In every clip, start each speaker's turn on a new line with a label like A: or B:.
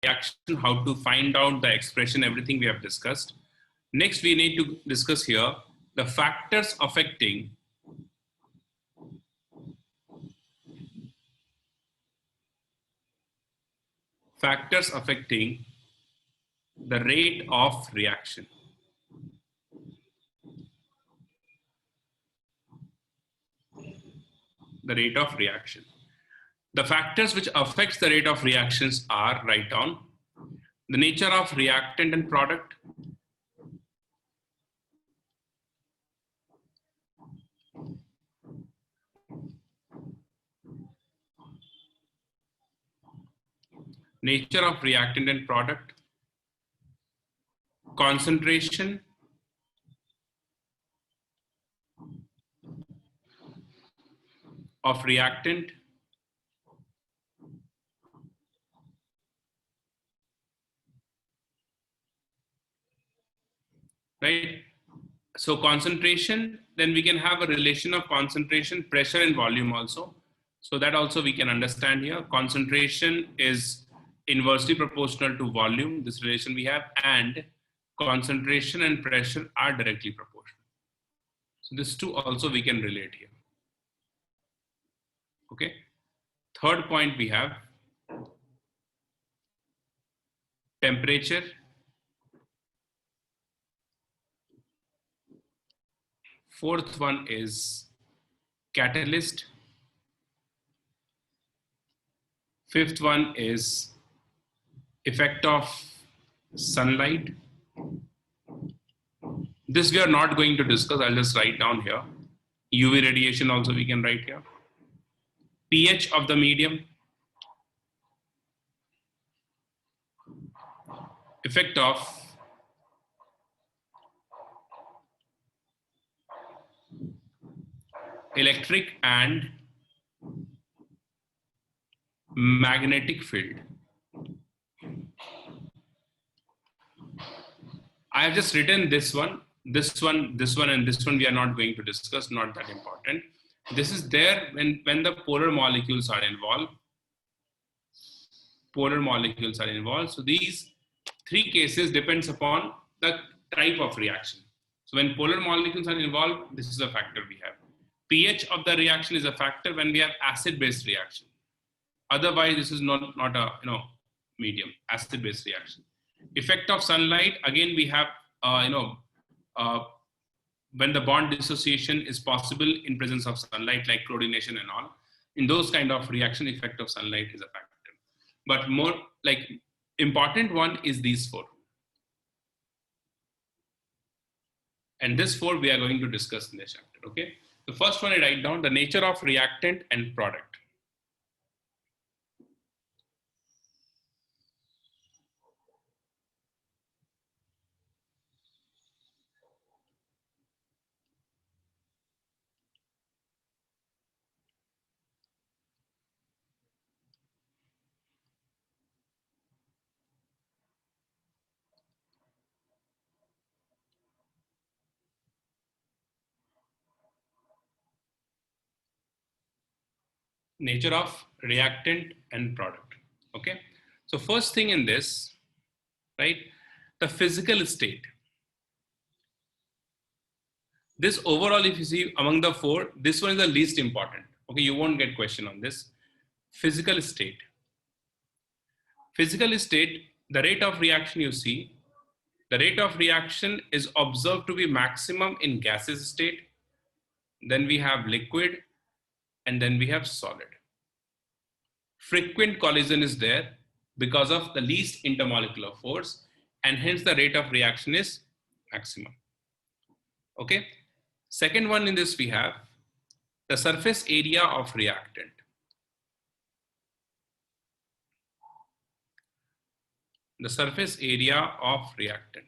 A: reaction, how to find out the expression, everything we have discussed. Next, we need to discuss here the factors affecting the rate of reaction. The rate of reaction. The factors which affects the rate of reactions are, write down, the nature of reactant and product, nature of reactant and product, concentration of reactant, right? So concentration, then we can have a relation of concentration, pressure and volume also. So that also we can understand here. Concentration is inversely proportional to volume, this relation we have, and concentration and pressure are directly proportional. So this two also we can relate here. Okay. Third point we have temperature, fourth one is catalyst, fifth one is effect of sunlight. This we are not going to discuss, I'll just write down here. UV radiation also we can write here. pH of the medium, effect of electric and magnetic field. I have just written this one, and this one we are not going to discuss, not that important. This is there when the polar molecules are involved. So these three cases depends upon the type of reaction. So when polar molecules are involved, this is a factor we have. pH of the reaction is a factor when we have acid-base reaction. Otherwise, this is not a medium, acid-base reaction. Effect of sunlight, again we have when the bond dissociation is possible in presence of sunlight, like chlorination and all. In those kind of reaction, effect of sunlight is a factor. But more like important one is these four. And this four we are going to discuss in this chapter, okay? The first one I write down, the nature of reactant and product. Nature of reactant and product, okay? So first thing in this, right, the physical state. This overall, if you see among the four, this one is the least important, okay? You won't get question on this. Physical state. Physical state, the rate of reaction you see, the rate of reaction is observed to be maximum in gaseous state, then we have liquid, and then we have solid. Frequent collision is there because of the least intermolecular force, and hence the rate of reaction is maximum. Okay. Second one in this we have the surface area of reactant. The surface area of reactant.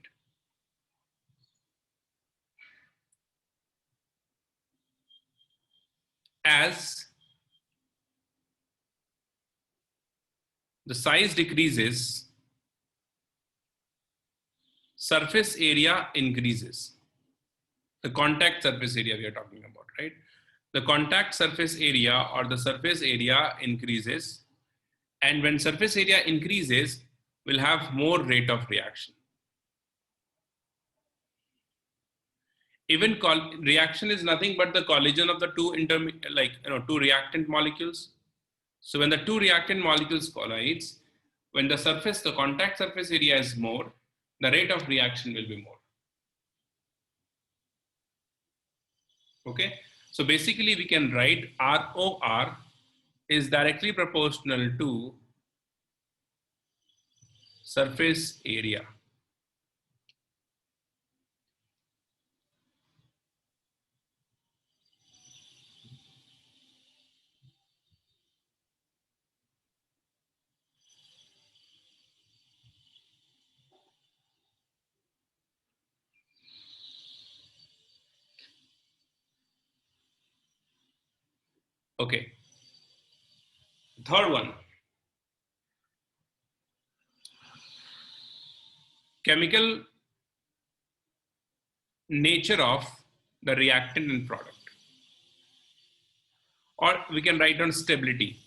A: As the size decreases, surface area increases. The contact surface area we are talking about, right? The contact surface area or the surface area increases. And when surface area increases, will have more rate of reaction. Even reaction is nothing but the collision of the two reactant molecules. So when the two reactant molecules collides, when the contact surface area is more, the rate of reaction will be more. Okay, so basically we can write ROR is directly proportional to surface area. Okay, third one, chemical nature of the reactant and product, or we can write on stability.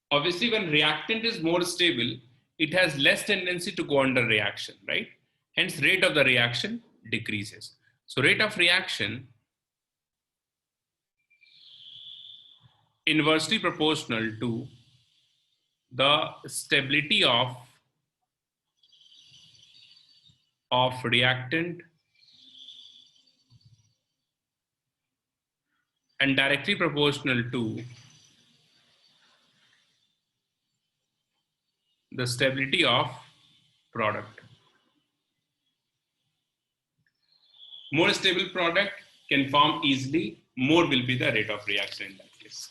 A: Obviously, when reactant is more stable, it has less tendency to go under reaction, right? Hence, rate of the reaction decreases. So rate of reaction inversely proportional to the stability of reactant and directly proportional to the stability of product. More stable product can form easily, more will be the rate of reaction in that case.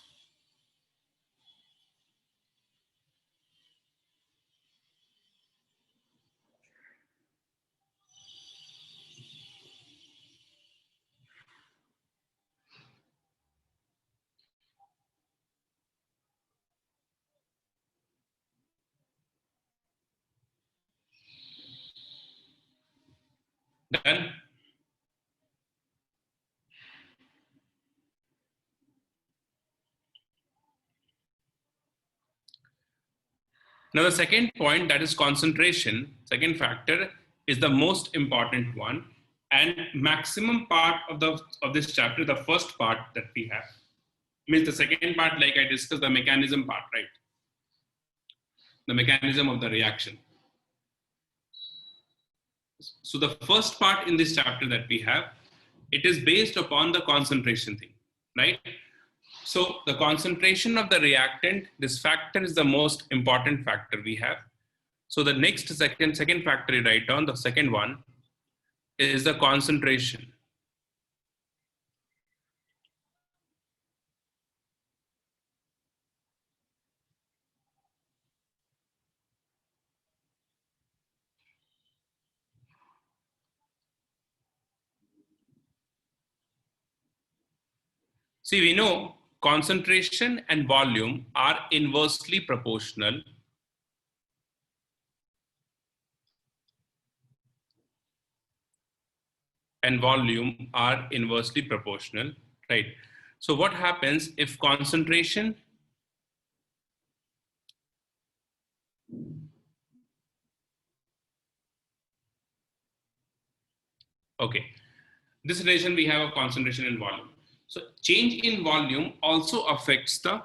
A: Done? Now the second point, that is concentration, second factor, is the most important one, and maximum part of this chapter, the first part that we have, means the second part, like I discussed, the mechanism part, right? The mechanism of the reaction. So the first part in this chapter that we have, it is based upon the concentration thing, right? So the concentration of the reactant, this factor is the most important factor we have. So the next second factor you write down, the second one is the concentration. See, we know concentration and volume are inversely proportional. And volume are inversely proportional, right? So what happens if concentration okay, this relation we have a concentration and volume. So change in volume also affects the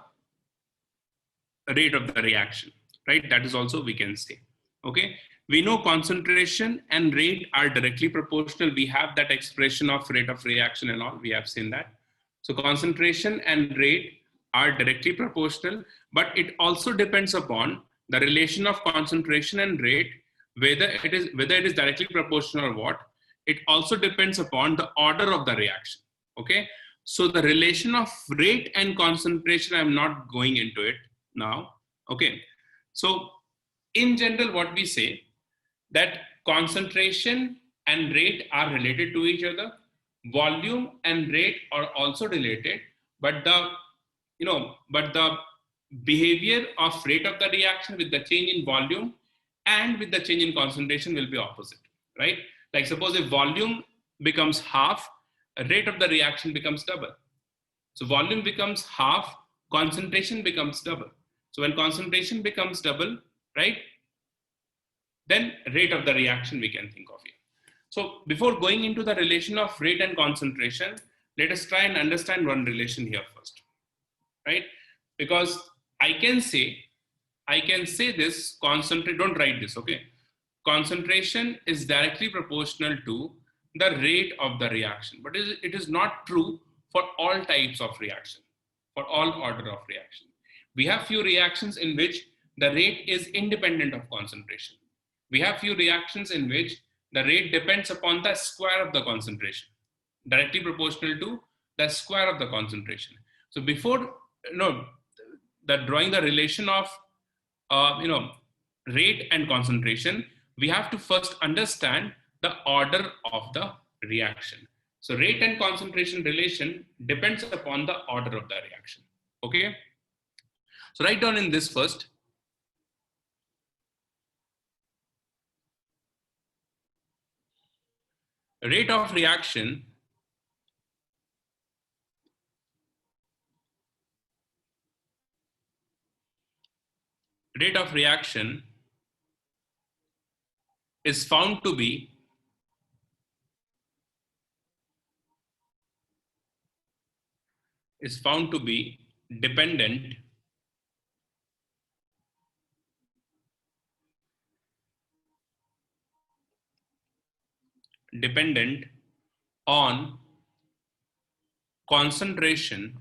A: rate of the reaction, right? That is also we can say, okay? We know concentration and rate are directly proportional. We have that expression of rate of reaction and all, we have seen that. So concentration and rate are directly proportional, but it also depends upon the relation of concentration and rate, whether it is directly proportional or what. It also depends upon the order of the reaction, okay? So the relation of rate and concentration, I'm not going into it now, okay? So in general, what we say, that concentration and rate are related to each other. Volume and rate are also related, but the behavior of rate of the reaction with the change in volume and with the change in concentration will be opposite, right? Like suppose if volume becomes half, rate of the reaction becomes double. So volume becomes half, concentration becomes double. So when concentration becomes double, right, then rate of the reaction we can think of here. So before going into the relation of rate and concentration, let us try and understand one relation here first, right? Because I can say this concentrate, don't write this, okay? Concentration is directly proportional to the rate of the reaction, but it is not true for all types of reaction, for all order of reaction. We have few reactions in which the rate is independent of concentration. We have few reactions in which the rate depends upon the square of the concentration, directly proportional to the square of the concentration. So before, drawing the relation of, rate and concentration, we have to first understand the order of the reaction. So rate and concentration relation depends upon the order of the reaction. Okay. So write down in this first. Rate of reaction is found to be dependent on concentration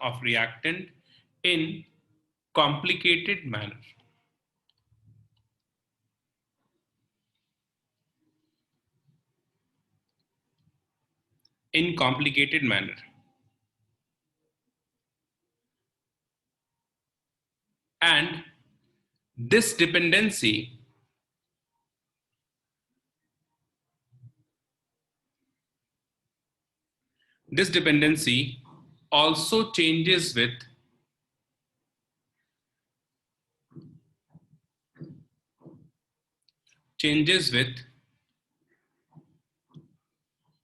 A: of reactant in complicated manner. And this dependency also changes with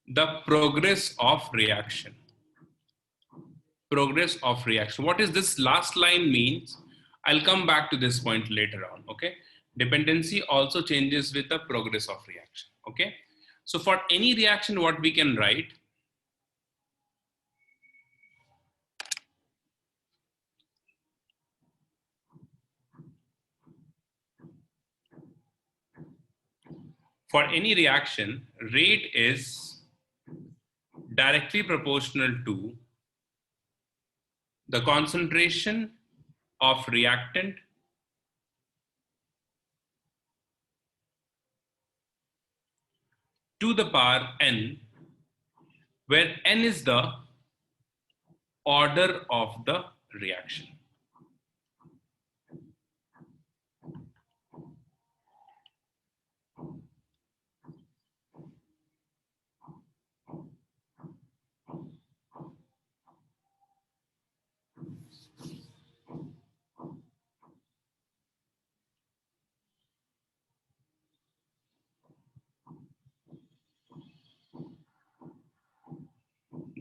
A: the progress of reaction. What is this last line means? I'll come back to this point later on, okay? Dependency also changes with the progress of reaction, okay? So for any reaction, what we can write, for any reaction, rate is directly proportional to the concentration of reactant to the power n, where n is the order of the reaction.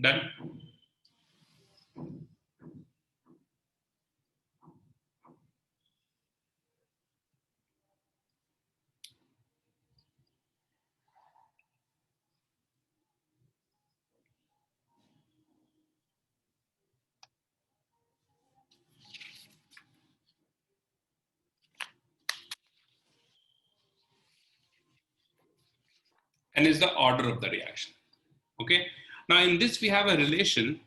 A: Done? And is the order of the reaction. Okay. Now in this we have a relation.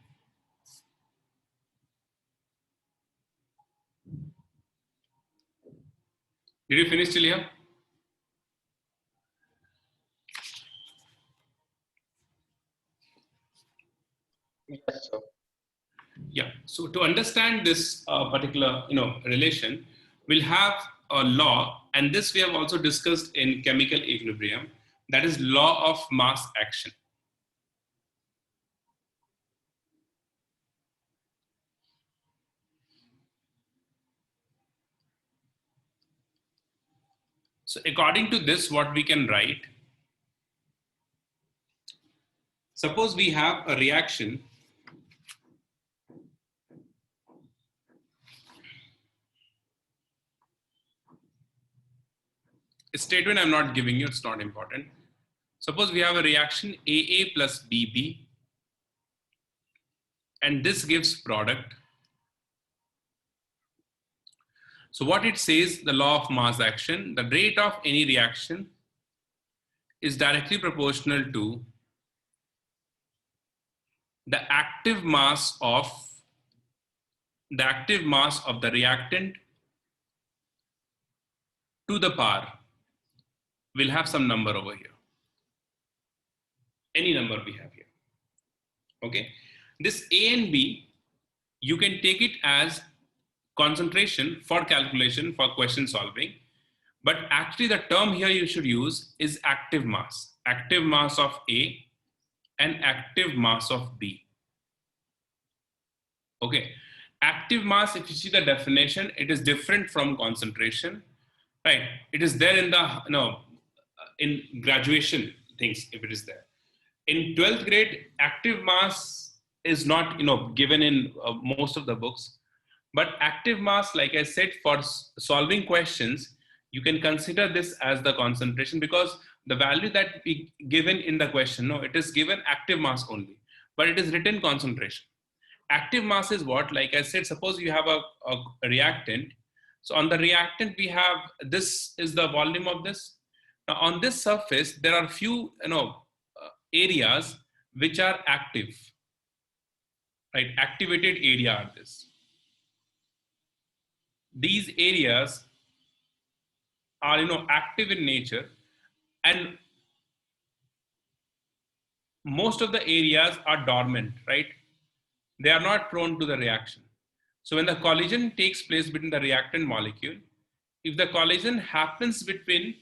A: Did you finish till here?
B: Yes, sir.
A: Yeah. So to understand this particular relation, we'll have a law And this we have also discussed in chemical equilibrium, that is law of mass action. So according to this, what we can write, suppose we have a reaction. A statement I'm not giving you, it's not important. Suppose we have a reaction AA plus BB, and this gives product. So what it says, the law of mass action, the rate of any reaction is directly proportional to the active mass of the reactant to the power. We'll have some number over here. Any number we have here. Okay. This A and B, you can take it as concentration for calculation, for question solving. But actually the term here you should use is active mass of A and active mass of B. Okay. Active mass, if you see the definition, it is different from concentration, right? It is there in the, in graduation things, if it is there. In 12th grade, active mass is not, given in most of the books. But active mass, like I said, for solving questions, you can consider this as the concentration, because the value that we given in the question, no, it is given active mass only, but it is written concentration. Active mass is what? Like I said, suppose you have a reactant. So on the reactant, we have, this is the volume of this. Now on this surface, there are few, areas which are active, right? Activated area are this. These areas are, active in nature, and most of the areas are dormant, right? They are not prone to the reaction. So when the collision takes place between the reactant molecule, if the collision happens between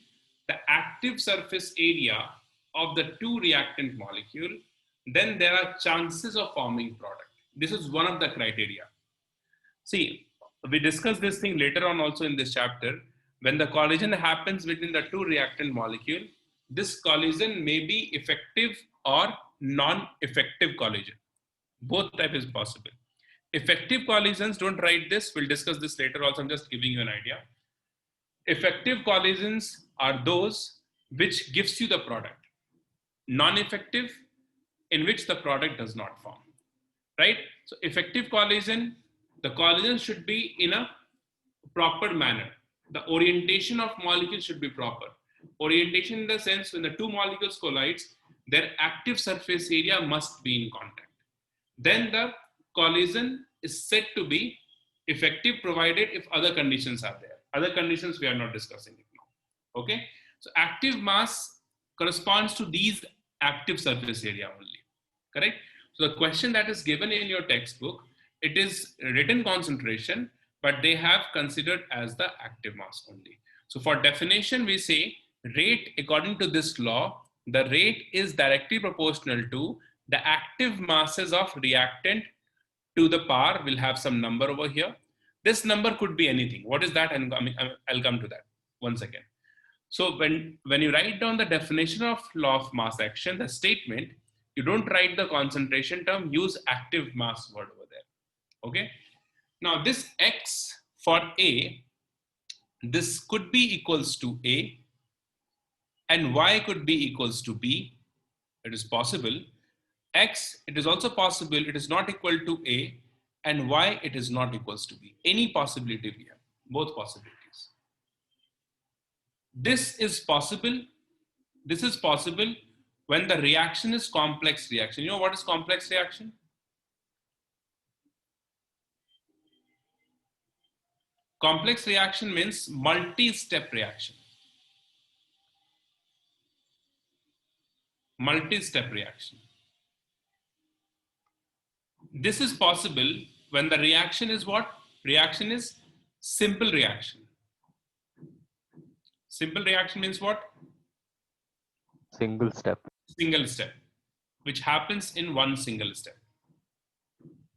A: the active surface area of the two reactant molecule, then there are chances of forming product. This is one of the criteria. See, we discuss this thing later on also in this chapter. When the collision happens between the two reactant molecule, this collision may be effective or non-effective collision. Both type is possible. Effective collisions, don't write this. We'll discuss this later also. I'm just giving you an idea. Effective collisions are those which gives you the product. Non-effective, in which the product does not form, right? So effective collision, the collision should be in a proper manner. The orientation of molecules should be proper. Orientation in the sense, when the two molecules collide, their active surface area must be in contact. Then the collision is said to be effective, provided if other conditions are there. Other conditions we are not discussing it now. Okay, so active mass corresponds to these active surface area only, correct? So the question that is given in your textbook, it is written concentration, but they have considered as the active mass only. So for definition, we say rate, according to this law, the rate is directly proportional to the active masses of reactant to the power. We'll have some number over here. This number could be anything. What is that? And I'll come to that. 1 second. So when you write down the definition of law of mass action, the statement, you don't write the concentration term, use active mass word over there. Okay. Now this X for A, this could be equals to A, and Y could be equals to B. It is possible. X, it is also possible it is not equal to A, and Y, it is not equals to B. Any possibility we have, both possibilities. This is possible when the reaction is complex reaction. You know what is complex reaction? Complex reaction means multi-step reaction. Multi-step reaction. This is possible when the reaction is what? Reaction is simple reaction. Simple reaction means what?
C: Single step.
A: Single step, which happens in one single step,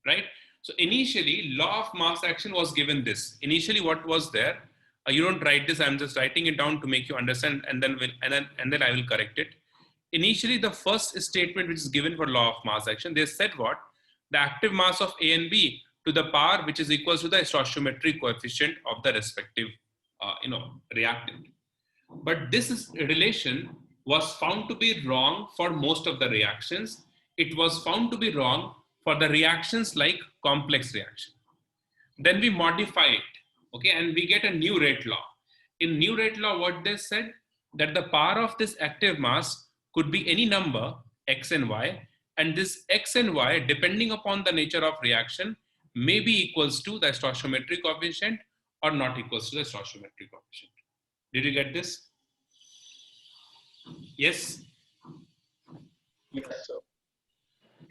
A: right? So initially, law of mass action was given this. Initially, what was there? You don't write this. I'm just writing it down to make you understand, and then I will correct it. Initially, the first statement which is given for law of mass action, they said what? The active mass of A and B to the power which is equals to the stoichiometric coefficient of the respective, reactant. But this relation was found to be wrong for most of the reactions. It was found to be wrong for the reactions like complex reaction. Then we modify it, okay, and we get a new rate law. In new rate law, what they said, that the power of this active mass could be any number, x and y, and this x and y, depending upon the nature of reaction, may be equals to the stoichiometric coefficient or not equals to the stoichiometric coefficient. Did you get this? Yes?
B: Yes, sir.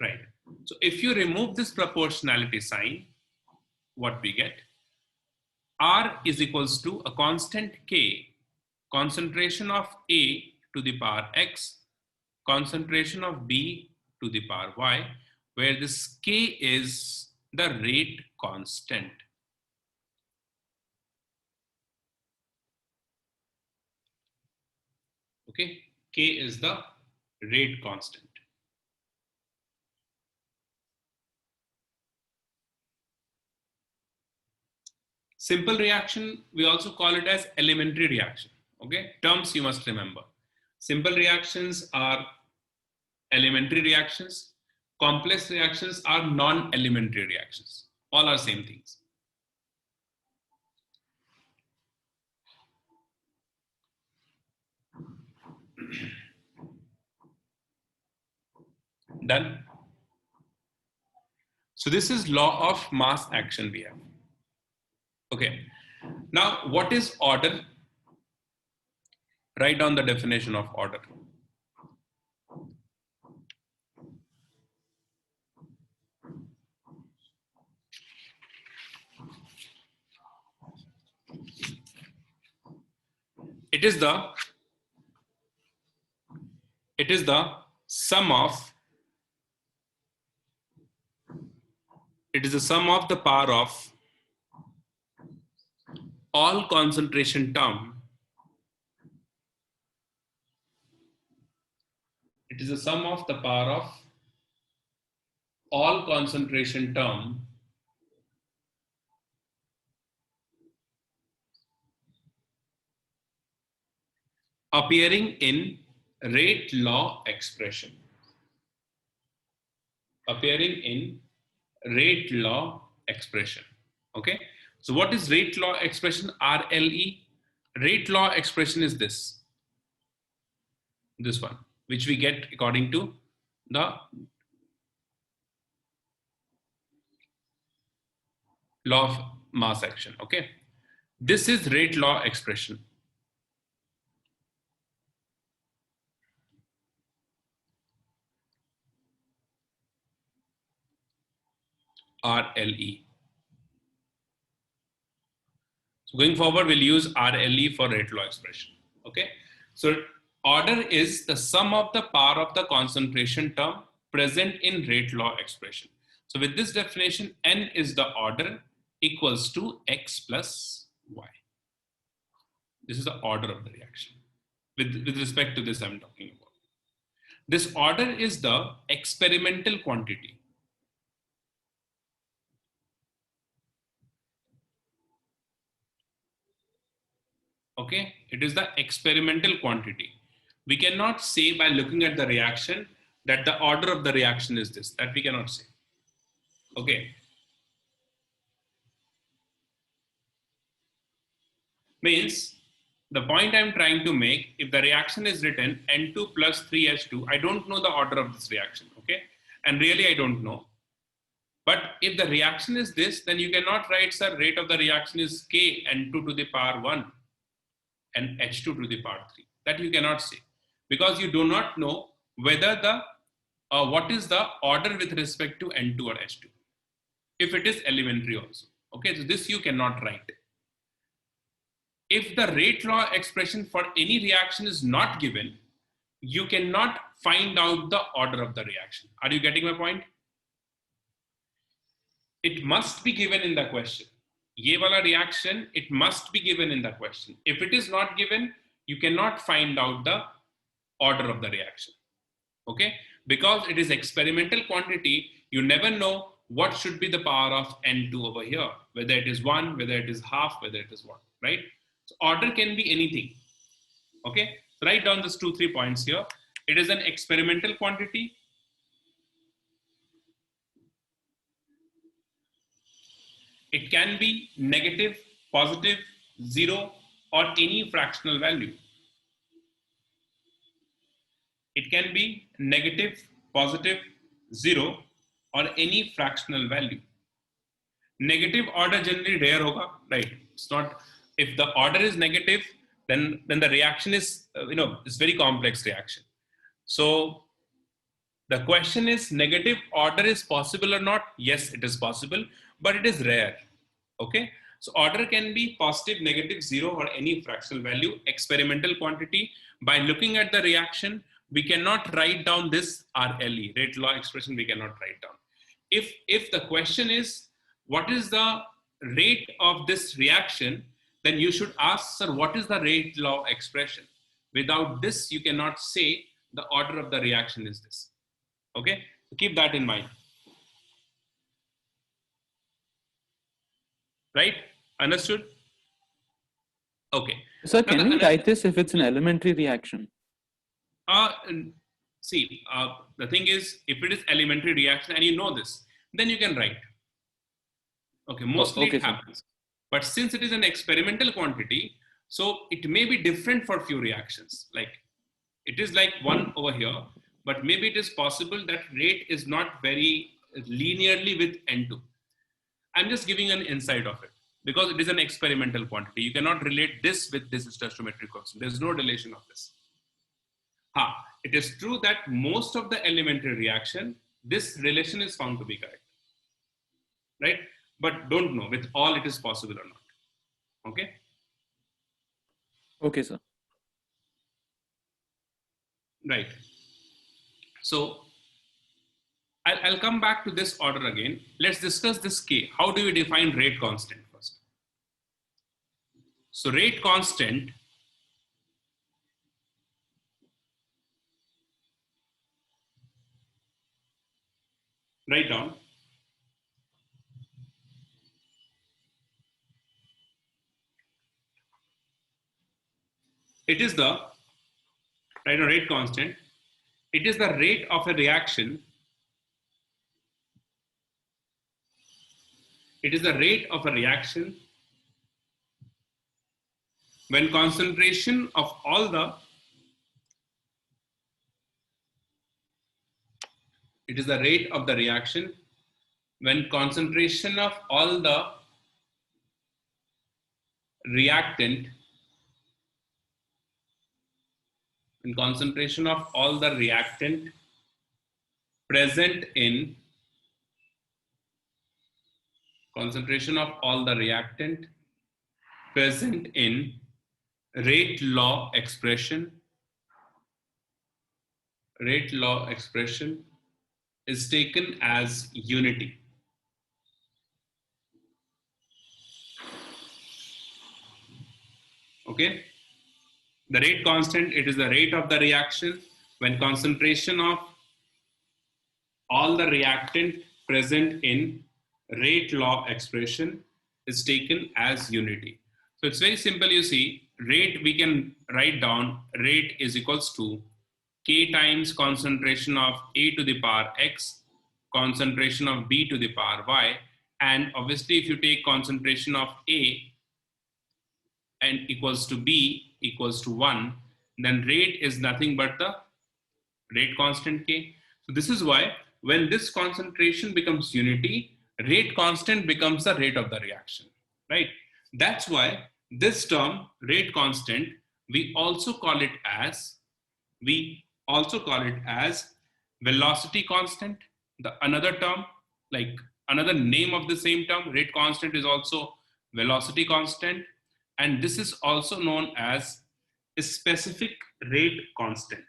A: Right. So if you remove this proportionality sign, what we get? R is equals to a constant K, concentration of A to the power X, concentration of B to the power Y, where this K is the rate constant. Okay, K is the rate constant. Simple reaction, we also call it as elementary reaction. Okay, terms you must remember. Simple reactions are elementary reactions. Complex reactions are non-elementary reactions. All are same things. Done. So this is law of mass action we have. Okay. Now, what is order? Write down the definition of order. It is the sum of the power of all concentration term. It is the sum of the power of all concentration term appearing in rate law expression. Appearing in rate law expression. Okay. So what is rate law expression? RLE. Rate law expression is this one, which we get according to the law of mass action. Okay. This is rate law expression. RLE. So going forward, we'll use RLE for rate law expression. Okay. So order is the sum of the power of the concentration term present in rate law expression. So with this definition, N is the order equals to X plus Y. This is the order of the reaction. With respect to this, I'm talking about. This order is the experimental quantity. Okay, it is the experimental quantity. We cannot say by looking at the reaction that the order of the reaction is this. That we cannot say. Okay. Means the point I'm trying to make, if the reaction is written N2 plus 3H2, I don't know the order of this reaction. Okay, and really I don't know. But if the reaction is this, then you cannot write, sir, rate of the reaction is K N2 to the power 1. And H2 to the power 3. That you cannot say, because you do not know whether the what is the order with respect to N2 or H2. If it is elementary also. Okay, so this you cannot write. if the rate law expression for any reaction is not given, you cannot find out the order of the reaction. Are you getting my point? It must be given in the question. Ye wala reaction, it must be given in the question. If it is not given, you cannot find out the order of the reaction. Okay? Because it is experimental quantity, you never know what should be the power of N2 over here, whether it is 1, whether it is half, whether it is 1, right? So order can be anything. Okay? So write down these 2-3 points here. It is an experimental quantity. It can be negative, positive, 0, or any fractional value. It can be negative, positive, 0, or any fractional value. Negative order generally rare hoga, right? It's not, if the order is negative, then the reaction is, it's very complex reaction. So the question is, negative order is possible or not? Yes, it is possible, but it is rare. Okay, so order can be positive, negative, 0, or any fractional value, experimental quantity. By looking at the reaction, we cannot write down this RLE, rate law expression, we cannot write down. If the question is, what is the rate of this reaction, then you should ask, sir, what is the rate law expression? Without this, you cannot say the order of the reaction is this. Okay, so keep that in mind. Right? Understood? Okay.
C: Sir, can we write this if it's an elementary reaction?
A: See, the thing is, if it is elementary reaction and you know this, then you can write. Okay, mostly
C: okay,
A: it happens. But since it is an experimental quantity, so it may be different for few reactions. Like it is like 1 over here, but maybe it is possible that rate is not very linearly with N2. I'm just giving an insight of it because it is an experimental quantity. You cannot relate this with this stoichiometric constant. There's no relation of this. It is true that most of the elementary reaction, this relation is found to be correct, right? But don't know with all it is possible or not. Okay?
C: Okay, sir.
A: Right. So I'll come back to this order again. Let's discuss this K. How do you define rate constant first? So rate constant write down. It is the rate constant. It is the rate of a reaction. It is the rate of a reaction when concentration of all the, it is the rate of the reaction when concentration of all the reactant, when concentration of all the reactant present in, concentration of all the reactant present in rate law expression, rate law expression is taken as unity. Okay? The rate constant, it is the rate of the reaction when concentration of all the reactant present in rate law expression is taken as unity. So it's very simple, you see, rate we can write down, rate is equals to K times concentration of A to the power X, concentration of B to the power Y, and obviously if you take concentration of A and equals to B equals to 1, then rate is nothing but the rate constant K. So this is why when this concentration becomes unity, rate constant becomes the rate of the reaction, right? That's why this term, rate constant, we also call it as velocity constant. The another term, like another name of the same term, rate constant is also velocity constant. And this is also known as a specific rate constant.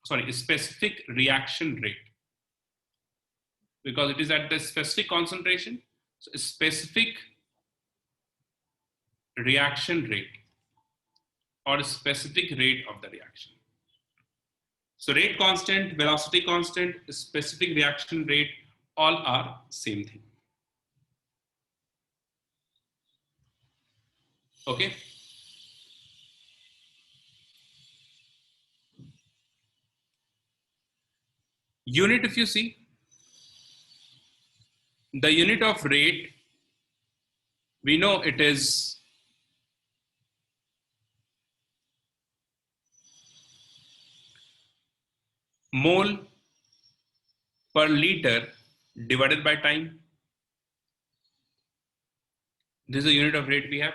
A: Sorry, a specific reaction rate. Because it is at the specific concentration, so a specific reaction rate or a specific rate of the reaction. So rate constant, velocity constant, specific reaction rate, all are same thing. Okay. Unit, if you see, the unit of rate, we know it is mole per liter divided by time. This is the unit of rate we have.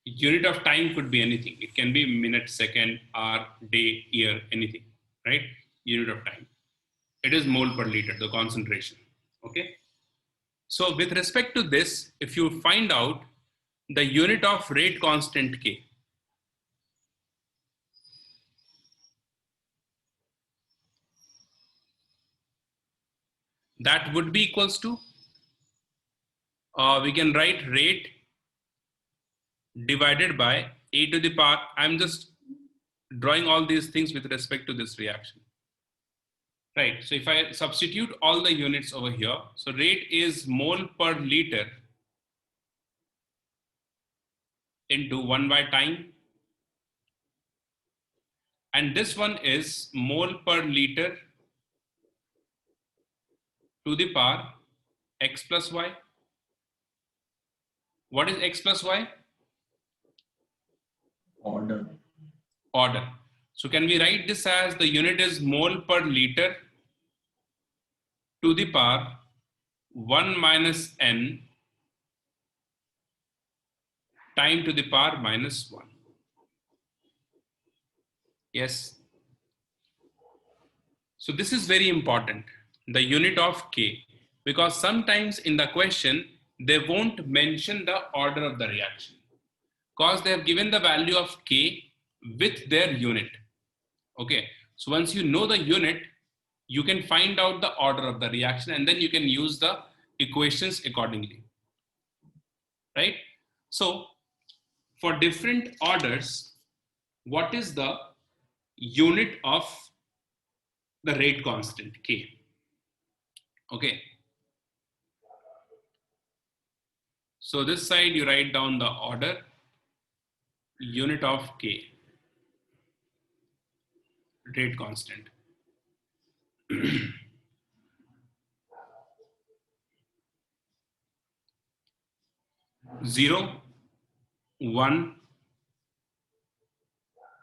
A: Unit of time could be anything. It can be minute, second, hour, day, year, anything, right? Unit of time. It is mole per liter, the concentration, okay? So with respect to this, if you find out the unit of rate constant K, that would be equals to, we can write rate divided by e to the power, I'm just drawing all these things with respect to this reaction. Right, so if I substitute all the units over here, so rate is mole per liter into 1 by time. And this one is mole per liter to the power x plus y. What is x plus y?
B: Order.
A: Order. So can we write this as the unit is mole per liter to the power 1 minus n time to the power minus 1. Yes. So this is very important, the unit of K, because sometimes in the question, they won't mention the order of the reaction because they have given the value of K with their unit. Okay. So once you know the unit, you can find out the order of the reaction and then you can use the equations accordingly. Right? So for different orders, what is the unit of the rate constant K? Okay. So this side you write down the order, unit of K, rate constant. 0, 1,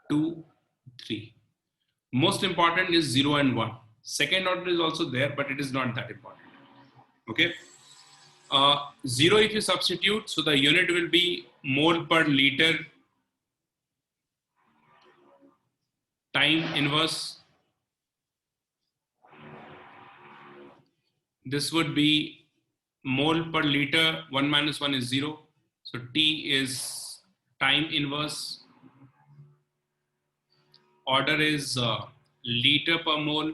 A: 2, 3. Most important is 0 and 1. Second order is also there, but it is not that important. Okay. 0 if you substitute, so the unit will be mole per liter time inverse. This would be mole per liter, 1 minus 1 is 0. So T is time inverse. Order is liter per mole,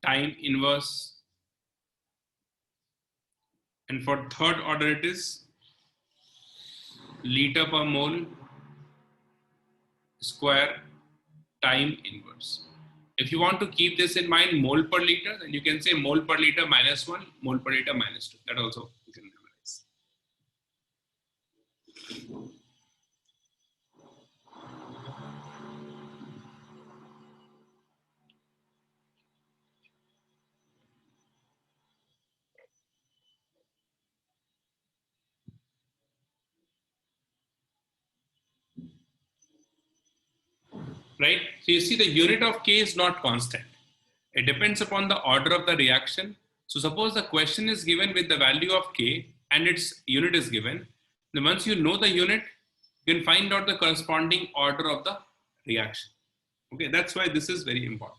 A: time inverse. And for third order, it is liter per mole square time inverse. If you want to keep this in mind, mole per liter, then you can say mole per liter minus 1, mole per liter minus 2. That also you can memorize. Right? So you see the unit of K is not constant. It depends upon the order of the reaction. So suppose the question is given with the value of K and its unit is given. Then once you know the unit, you can find out the corresponding order of the reaction. Okay, that's why this is very important.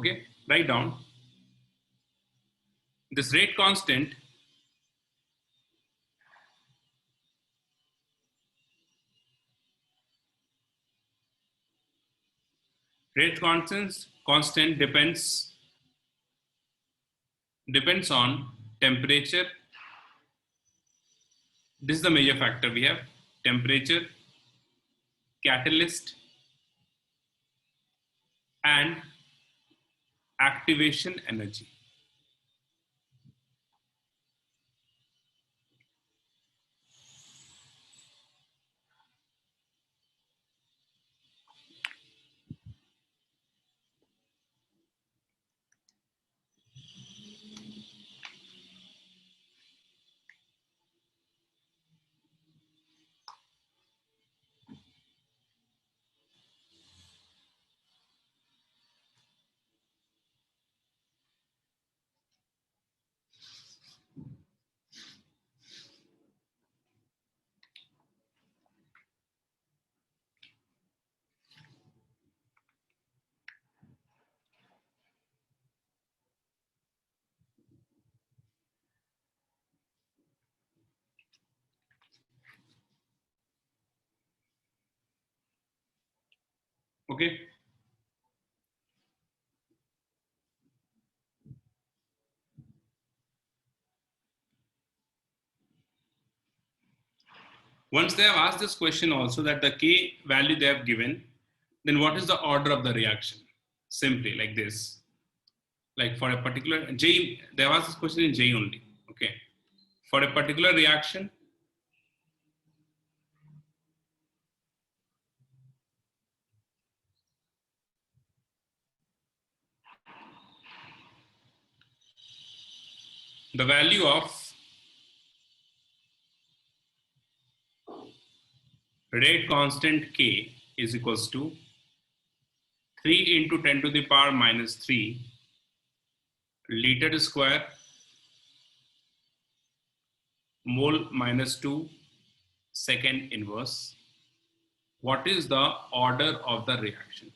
A: Okay, write down this rate constant constant depends on temperature. This is the major factor we have: temperature, catalyst, and activation energy. Okay. Once they have asked this question also, that the K value they have given, then what is the order of the reaction? Simply like this. Like for a particular J, they have asked this question in J only. Okay. For a particular reaction, the value of rate constant K is equals to 3 into 10 to the power minus 3 liter square mole minus 2 second inverse. What is the order of the reaction?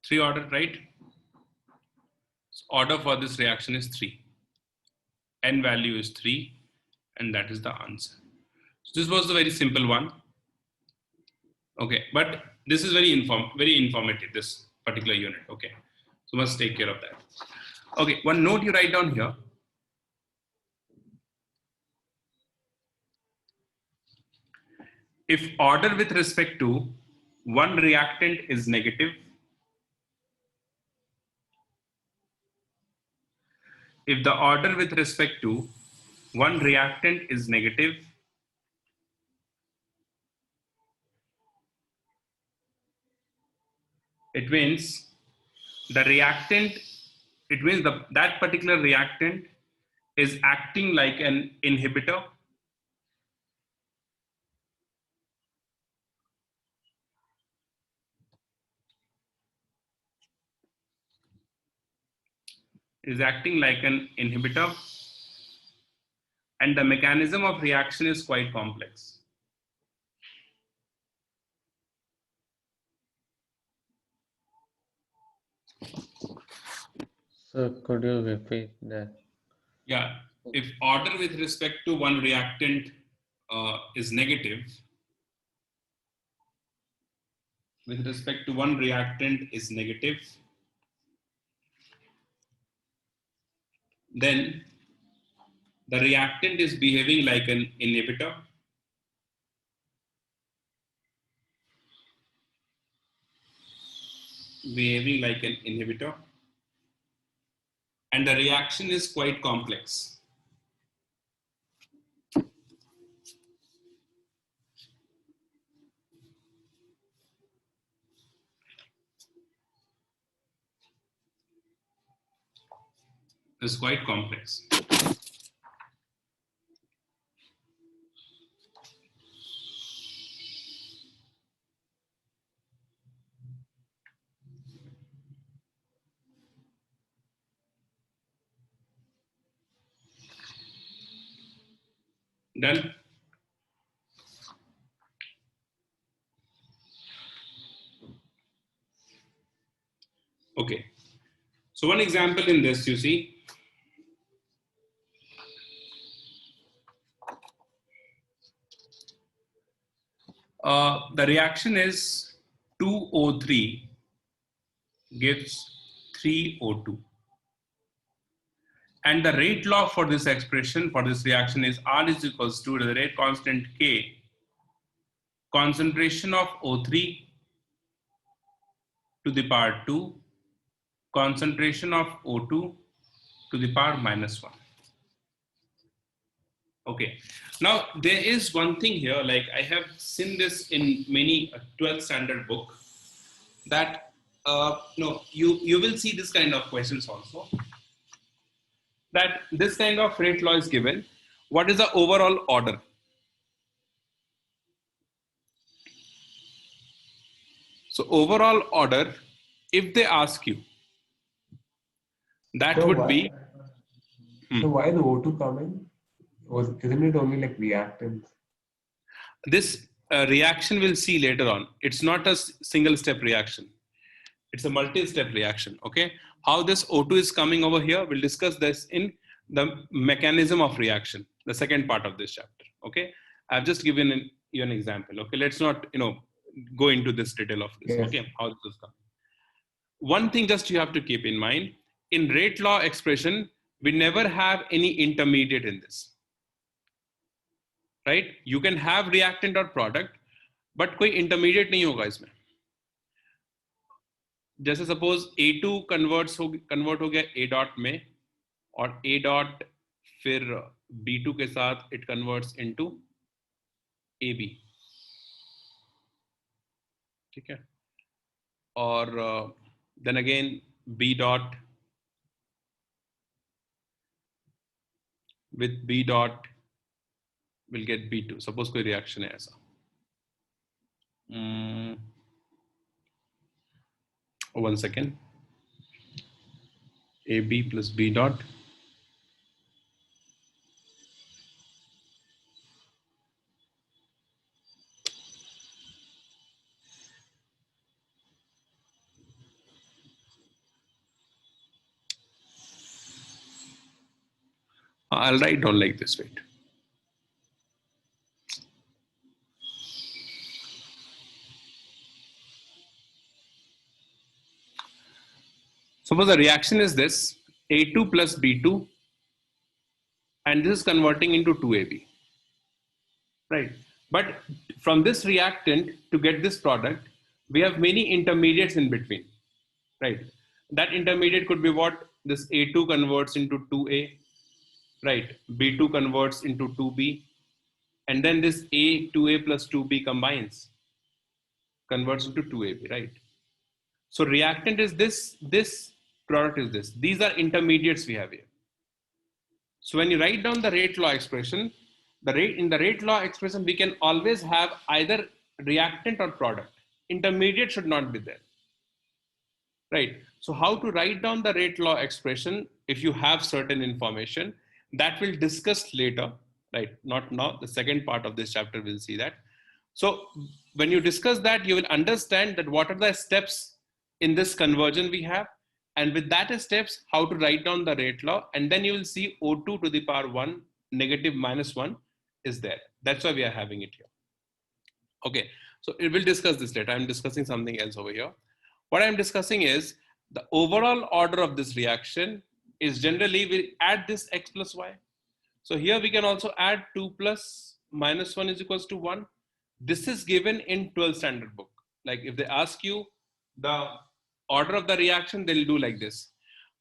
A: Three order, right? So order for this reaction is 3. N value is 3, and that is the answer. So this was the very simple one. Okay, but this is very informative, this particular unit. Okay, so must take care of that. Okay, one note you write down here. If order with respect to one reactant is negative, if the order with respect to one reactant is negative, it means the reactant, it means that particular reactant is acting like an inhibitor. Is acting like an inhibitor, and the mechanism of reaction is quite complex.
B: So could you repeat that?
A: Yeah, if order with respect to one reactant is negative, with respect to one reactant is negative, then the reactant is behaving like an inhibitor. Behaving like an inhibitor. And the reaction is quite complex. is quite complex. Done? Okay. So one example in this, you see, the reaction is 2O3 gives 3O2. And the rate law for this expression, for this reaction is R is equals to the rate constant K, concentration of O3 to the power 2, concentration of O2 to the power minus 1. Okay. Now, there is one thing here, like I have seen this in many 12th standard book, that you will see this kind of questions also, that this kind of rate law is given. What is the overall order? So overall order, if they ask you, that
D: So
A: would
D: why,
A: be.
D: So why the O2 coming? Isn't it only like reactants?
A: This reaction we'll see later on. It's not a single step reaction. It's a multi-step reaction, okay? How this O2 is coming over here, we'll discuss this in the mechanism of reaction, the second part of this chapter, okay? I've just given you an example, okay? Let's not, go into this detail of this,
D: Yes.
A: okay? How this is coming. One thing just you have to keep in mind, in rate law expression, we never have any intermediate in this, right? You can have reactant or product, but कोई intermediate नहीं होगा इसमें. जैसे suppose A2 convert हो गया A dot में, और A dot फिर B2 के साथ it converts into AB. ठीक है? और then again B dot with B dot will get B2. Suppose कोई reaction है ऐसा. One second. AB plus B dot. I'll write down like this, wait. Suppose the reaction is this, A2 plus B2, and this is converting into 2AB, right? But from this reactant to get this product, we have many intermediates in between, right? That intermediate could be what? This A2 converts into 2A, right? B2 converts into 2B, and then this A, 2A plus 2B combines, converts into 2AB, right? So reactant is this product is this. These are intermediates we have here. So when you write down the rate law expression, in the rate law expression, we can always have either reactant or product. Intermediate should not be there, right? So how to write down the rate law expression if you have certain information, that we'll discuss later, right? Not now, the second part of this chapter we'll see that. So when you discuss that, you will understand that what are the steps in this conversion we have, and with that steps, how to write down the rate law, and then you will see O2 to the power 1, negative minus 1 is there. That's why we are having it here. Okay, so we will discuss this later. I'm discussing something else over here. What I'm discussing is the overall order of this reaction is generally we add this x plus y. So here we can also add 2 plus minus 1 is equals to 1. This is given in 12th standard book. Like if they ask you the order of the reaction, they'll do like this.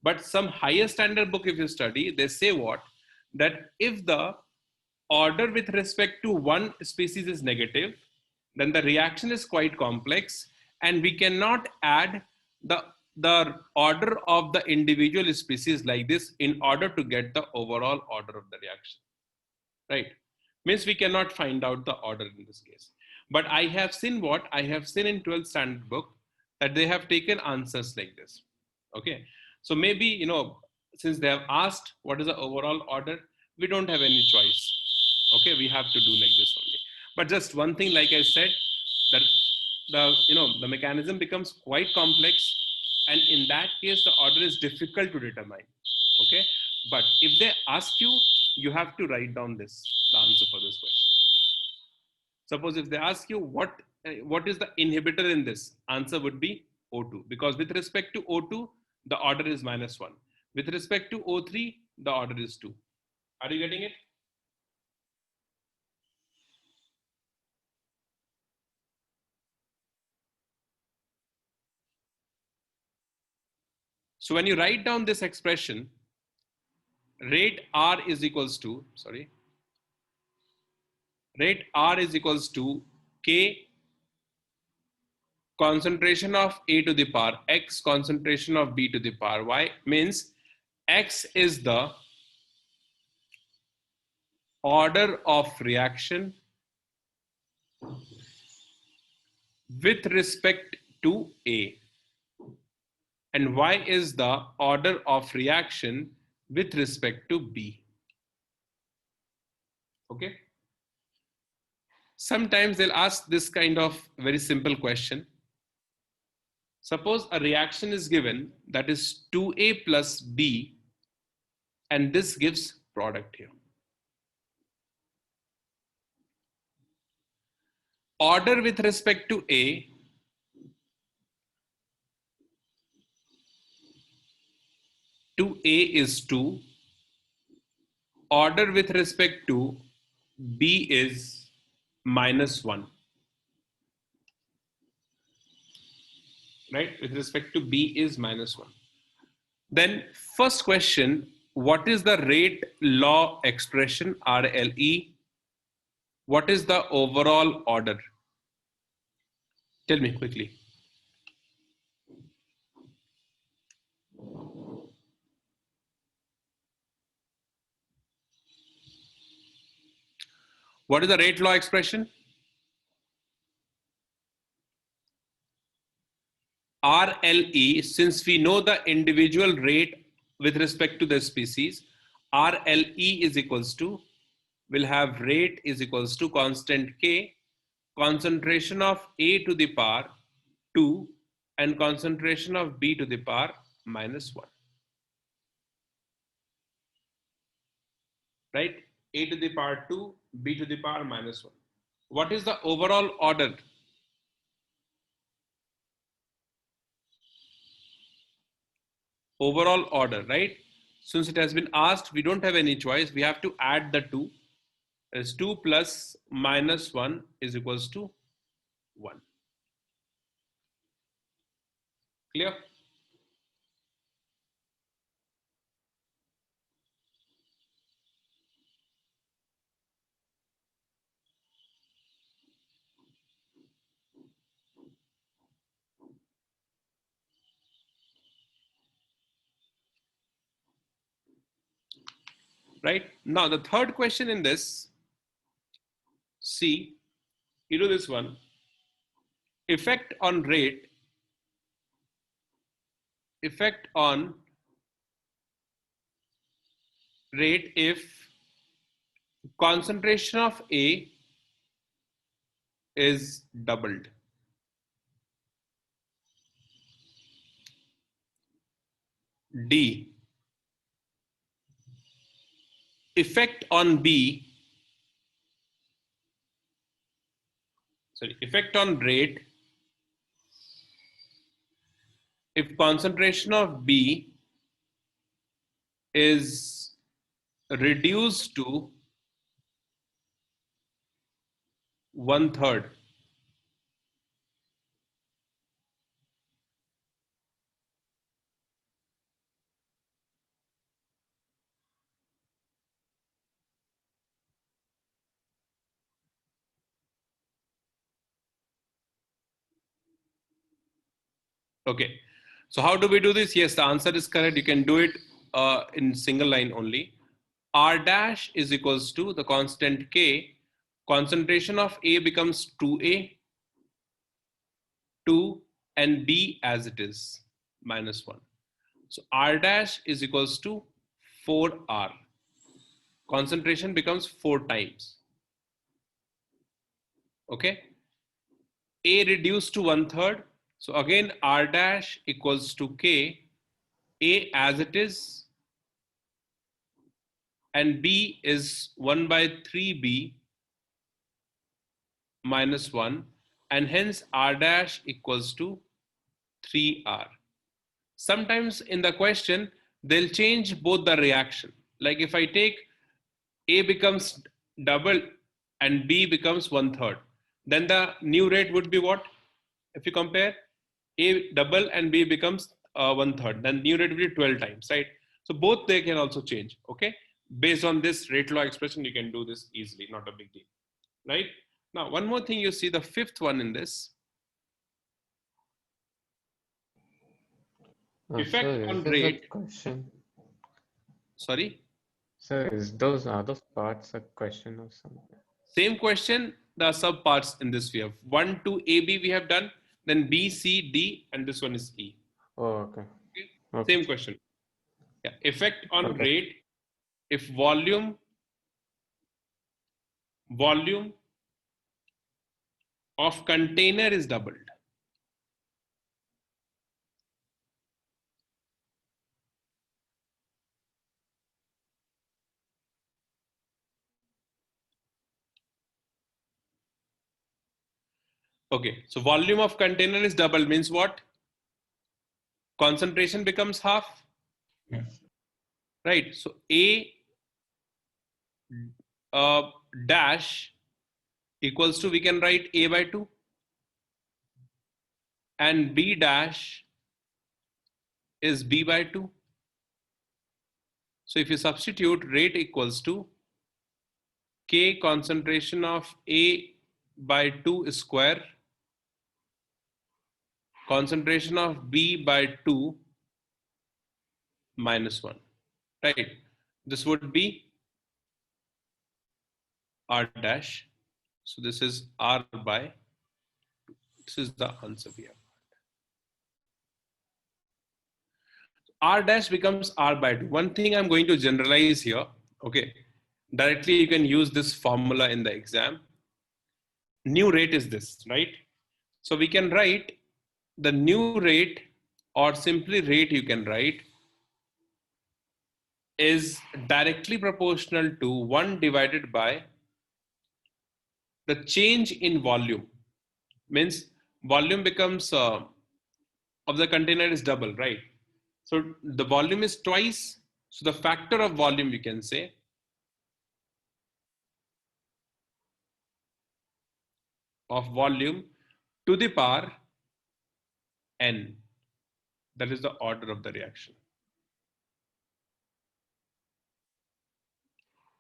A: But some higher standard book, if you study, they say what? That if the order with respect to one species is negative, then the reaction is quite complex and we cannot add the order of the individual species like this in order to get the overall order of the reaction, right? Means we cannot find out the order in this case. But I have seen what I have seen in 12th standard book, that they have taken answers like this. Okay, so maybe, you know, since they have asked what is the overall order, we don't have any choice. Okay, we have to do like this only. But just one thing, like I said, that the mechanism becomes quite complex, and in that case the order is difficult to determine. Okay, but if they ask you, you have to write down the answer for this question. Suppose if they ask you what is the inhibitor in this, answer would be O2, because with respect to O2 the order is -1, with respect to O3 the order is 2. Are you getting it? So when you write down this expression, rate R is equals to, rate R is equals to K concentration of A to the power X concentration of B to the power Y, means X is the order of reaction with respect to A, and Y is the order of reaction with respect to B. Okay. Sometimes they'll ask this kind of very simple question. Suppose a reaction is given that is 2A plus B, and this gives product here. Order with respect to A is 2. Order with respect to B is -1. Right? With respect to B is -1. Then first question, what is the rate law expression, RLE? What is the overall order? Tell me quickly. What is the rate law expression? RLE, since we know the individual rate with respect to the species, RLE is equals to, we'll have rate is equals to constant K, concentration of A to the power 2 and concentration of B to the power -1. Right? A to the power 2, B to the power -1. What is the overall order? Overall order, right? Since it has been asked, we don't have any choice. We have to add the 2. As 2 plus -1 is equals to 1. Clear? Right? Now the third question in this, see, you do this one. Effect on rate, effect on rate if concentration of A is doubled. D, effect on B, effect on rate if concentration of B is reduced to 1/3. Okay,
E: So how do we do this? Yes, the answer is correct. You can do it in single line only. R dash is equals to the constant K. Concentration of A becomes 2A, 2, and B as it is, minus 1. So R dash is equals to 4R. Concentration becomes 4 times. Okay. A reduced to 1/3. So again, R dash equals to K, A as it is, and B is 1/3B minus 1, and hence R dash equals to 3R. Sometimes in the question, they'll change both the reaction. Like if I take A becomes double and B becomes 1/3, then the new rate would be what? If you compare A double and B becomes 1/3, then new rate will be 12 times, right? So both they can also change, okay? Based on this rate law expression, you can do this easily, not a big deal, right? Now, one more thing, you see the fifth one in this. Effect
B: Sir,
E: on
B: is this a
E: rate.
B: question?
E: Sorry?
B: Sir, is those other parts a question or something?
E: Same question, the sub parts in this we have 1, 2, A, B we have done, then B, C, D, and this one is E.
B: Oh, okay.
E: Okay?
B: Okay.
E: Same question. Yeah. Effect on
B: Okay.
E: rate if volume of container is doubled. Okay, so volume of container is doubled means what? Concentration becomes half.
D: Yes.
E: Right, so A dash equals to, we can write A by 2, and B dash is B by 2. So if you substitute, rate equals to K concentration of A by 2 square, concentration of B by 2 minus 1, right? This would be R dash. So this is R by, this is the answer we have. R dash becomes R by 2. One thing I'm going to generalize here, okay? Directly you can use this formula in the exam. New rate is this, right? So we can write the new rate, or simply rate you can write, is directly proportional to 1 divided by the change in volume. Means volume becomes of the container is double, right? So the volume is twice. So the factor of volume, you can say, of volume to the power n. That is the order of the reaction.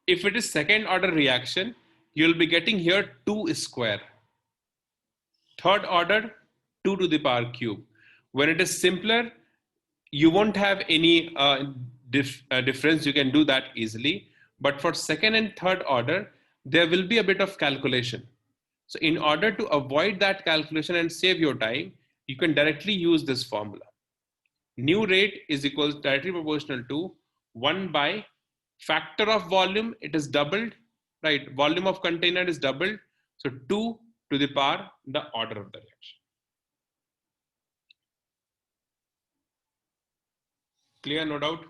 E: If it is second order reaction, you'll be getting here 2 square. Third order, 2 to the power cube. When it is simpler, you won't have any difference. You can do that easily. But for second and third order, there will be a bit of calculation. So in order to avoid that calculation and save your time, you can directly use this formula. New rate is equals directly proportional to 1 by factor of volume. It is doubled, right? Volume of container is doubled. So 2 to the power, the order of the reaction. Clear, no doubt?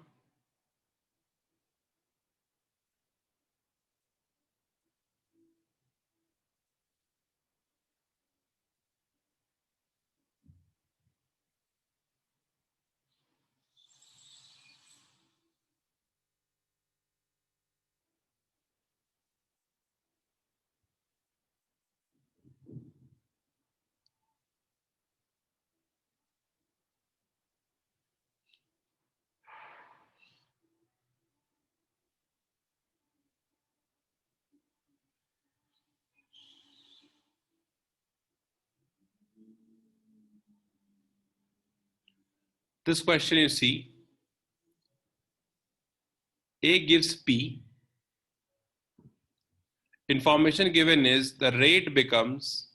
E: this question you see, A gives P. Information given is the rate becomes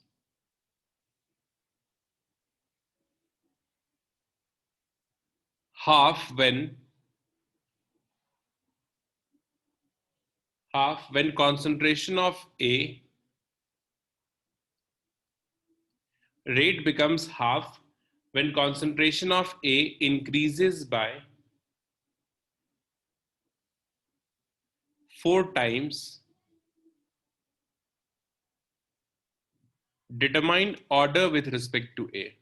E: half when concentration of A, rate becomes half when concentration of A increases by 4 times. Determine order with respect to A.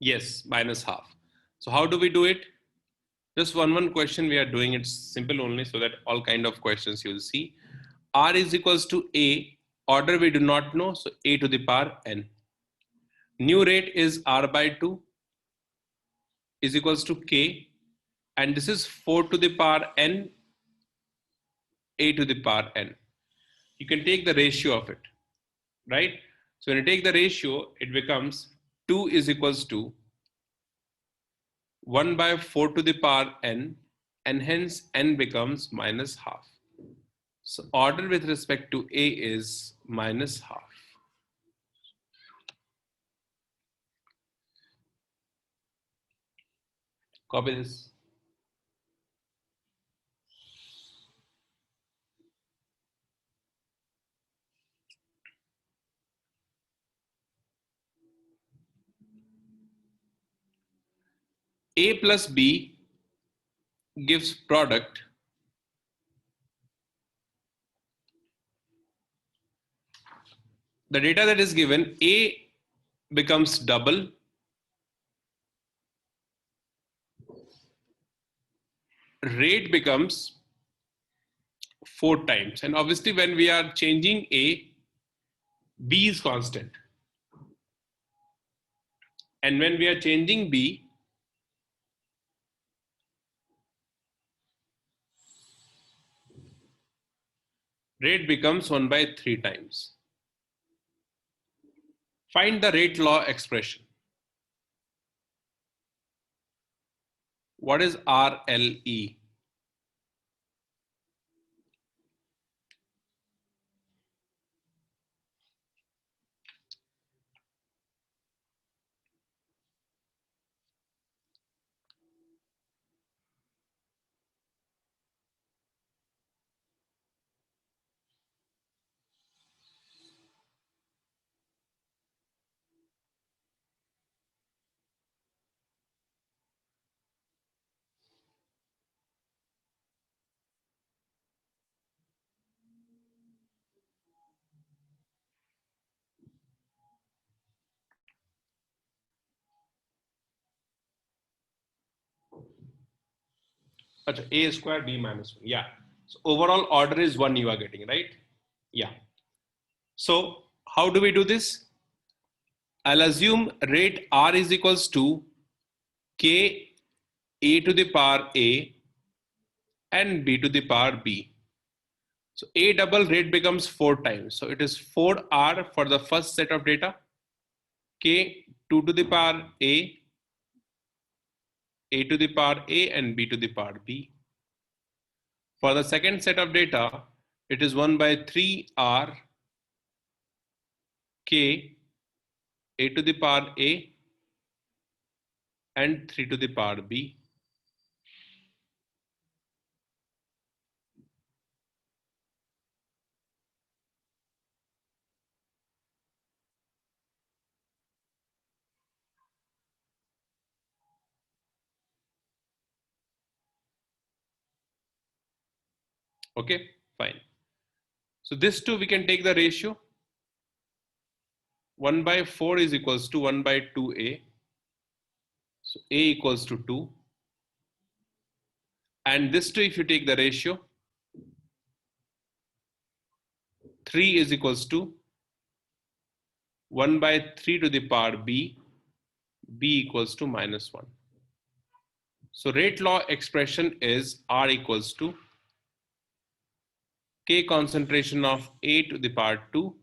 E: Yes, minus half. So how do we do it? Just one question we are doing. It's simple only so that all kind of questions you'll see. R is equals to A. Order we do not know, so A to the power n. New rate is R by 2 is equals to K. And this is 4 to the power n, A to the power n. You can take the ratio of it, right? So when you take the ratio, it becomes 2 is equals to 1 by 4 to the power n, and hence n becomes minus half. So order with respect to A is minus half. Copy this. A plus B gives product the data that is given. A becomes double, rate becomes 4 times, and obviously when we are changing A, B is constant, and when we are changing B, rate becomes 1 by 3 times. Find the rate law expression. What is RLE? A square B minus 1. Yeah. So overall order is 1 you are getting, right? Yeah. So how do we do this? I'll assume rate R is equals to K A to the power A and B to the power B. So A double rate becomes 4 times. So it is 4R for the first set of data. K 2 to the power A to the power A and B to the power B. For the second set of data, it is 1 by 3R K A to the power A and 3 to the power B. Okay, fine. So this two we can take the ratio. 1 by 4 is equals to 1 by 2A. So A equals to 2. And this two, if you take the ratio, 3 is equals to 1 by 3 to the power b, b equals to minus 1. So rate law expression is R equals to K concentration of A to the power 2,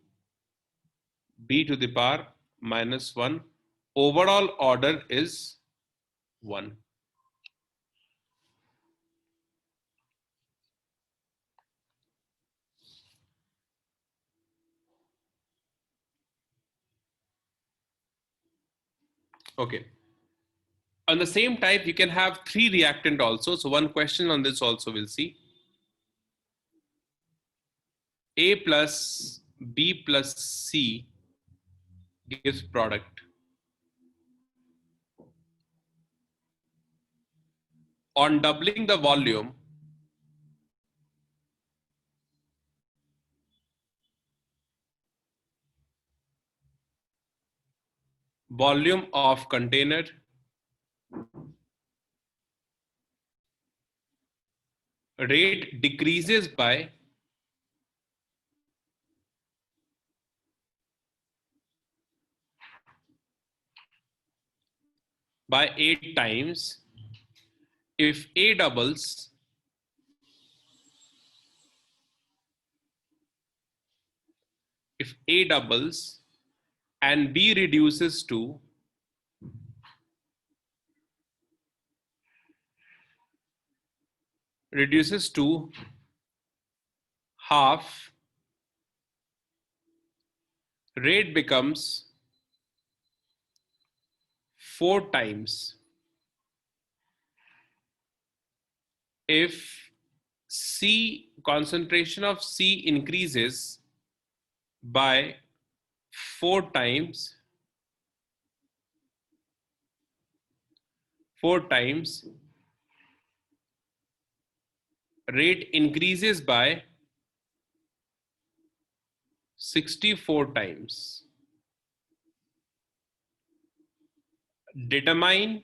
E: B to the power minus 1. Overall order is 1. Okay. On the same type, you can have 3 reactant also. So one question on this also we'll see. A plus B plus C gives product. On doubling the volume, volume of container rate decreases by by 8 times if A doubles and B reduces to half, rate becomes 4 times. If C concentration of C increases by 4 times, rate increases by 64 times. Determine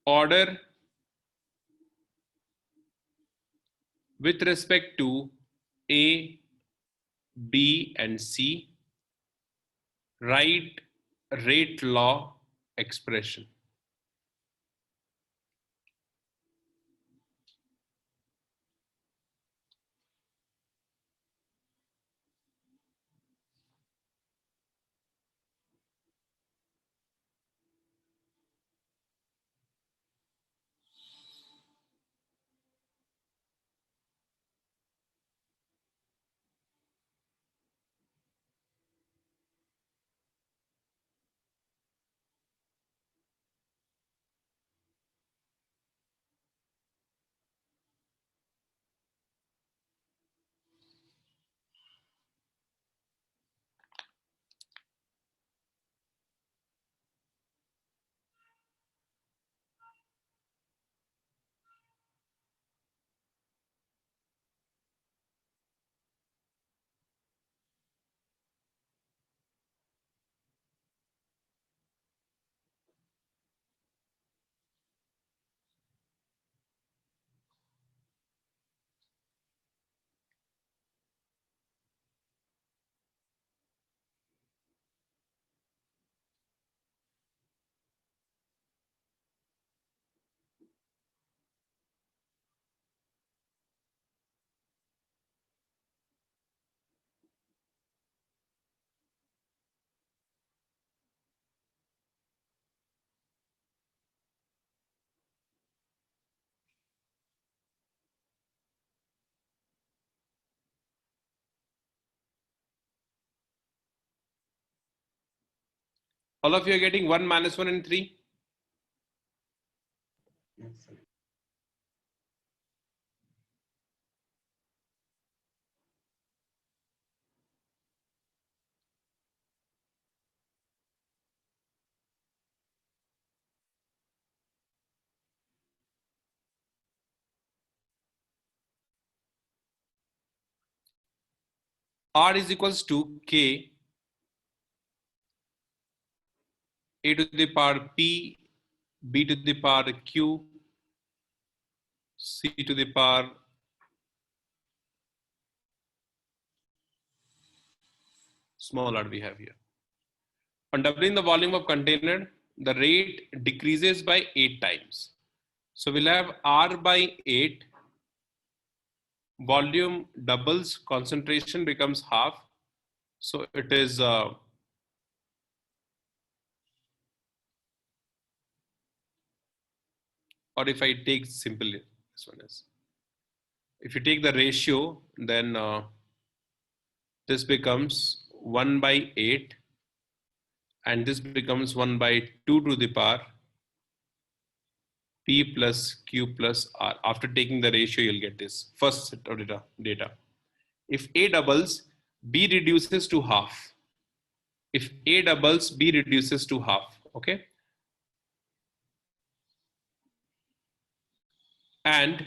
E: order with respect to A, B, and C. Write rate law expression. All of you are getting 1, -1, and 3.
D: Yes, sir.
E: R is equals to K A to the power P B to the power Q, C to the power small r we have here. On doubling the volume of container, the rate decreases by 8 times. So we'll have R by 8, volume doubles, concentration becomes half. So it is or if I take simply, this one is, if you take the ratio, then this becomes 1 by 8 and this becomes 1 by 2 to the power P plus Q plus R. After taking the ratio, you'll get this first set of data. If A doubles, B reduces to half. If A doubles, B reduces to half, okay? And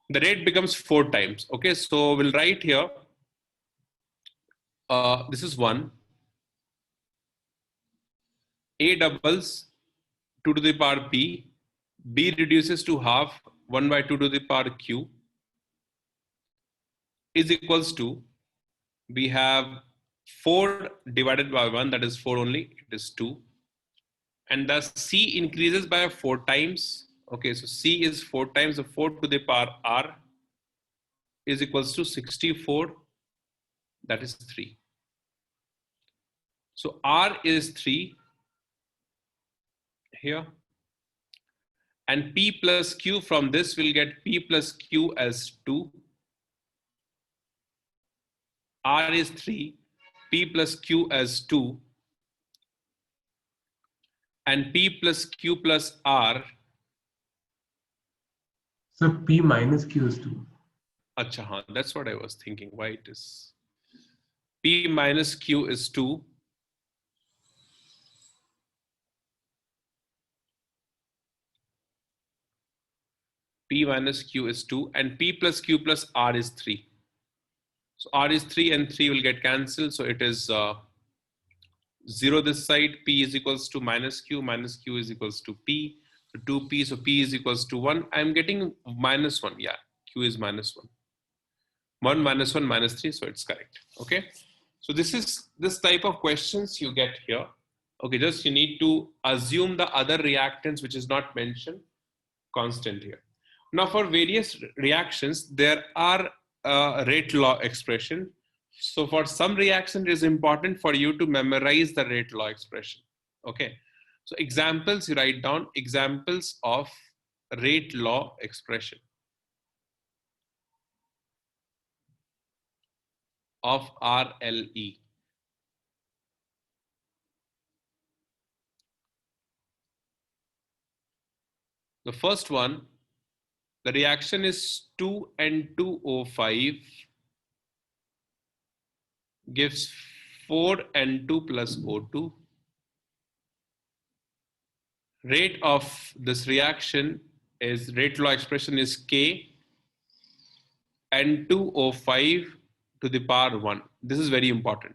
E: the rate becomes 4 times, okay? So we'll write here, this is 1. A doubles 2 to the power P, B reduces to half 1 by 2 to the power Q is equals to, we have 4 divided by 1, that is 4 only, it is 2. And the C increases by 4 times. Okay, so C is 4 times, so 4 to the power R is equals to 64, that is 3. So R is 3 here. And P plus Q, from this we'll get P plus Q as 2. R is 3, P plus Q as 2. And P plus Q plus R.
D: So P minus Q is 2.
E: Acha, that's what I was thinking. Why it is P minus Q is 2. P minus Q is 2 and P plus Q plus R is 3. So R is 3 and 3 will get cancelled. So it is 0 this side. P is equals to minus Q is equals to P. So 2P, so P is equals to 1. I'm getting minus 1. Yeah, Q is minus 1. 1 minus 1 minus 3, so it's correct. Okay. So this is this type of questions you get here. Okay, just you need to assume the other reactants which is not mentioned constant here. Now for various reactions, there are rate law expression. So for some reaction, it is important for you to memorize the rate law expression. Okay. So examples, you write down examples of rate law expression of RLE. The first one, the reaction is 2N2O5 gives 4N2 plus O2. Rate of this reaction is, rate law expression is K N2O5 to the power 1. This is very important.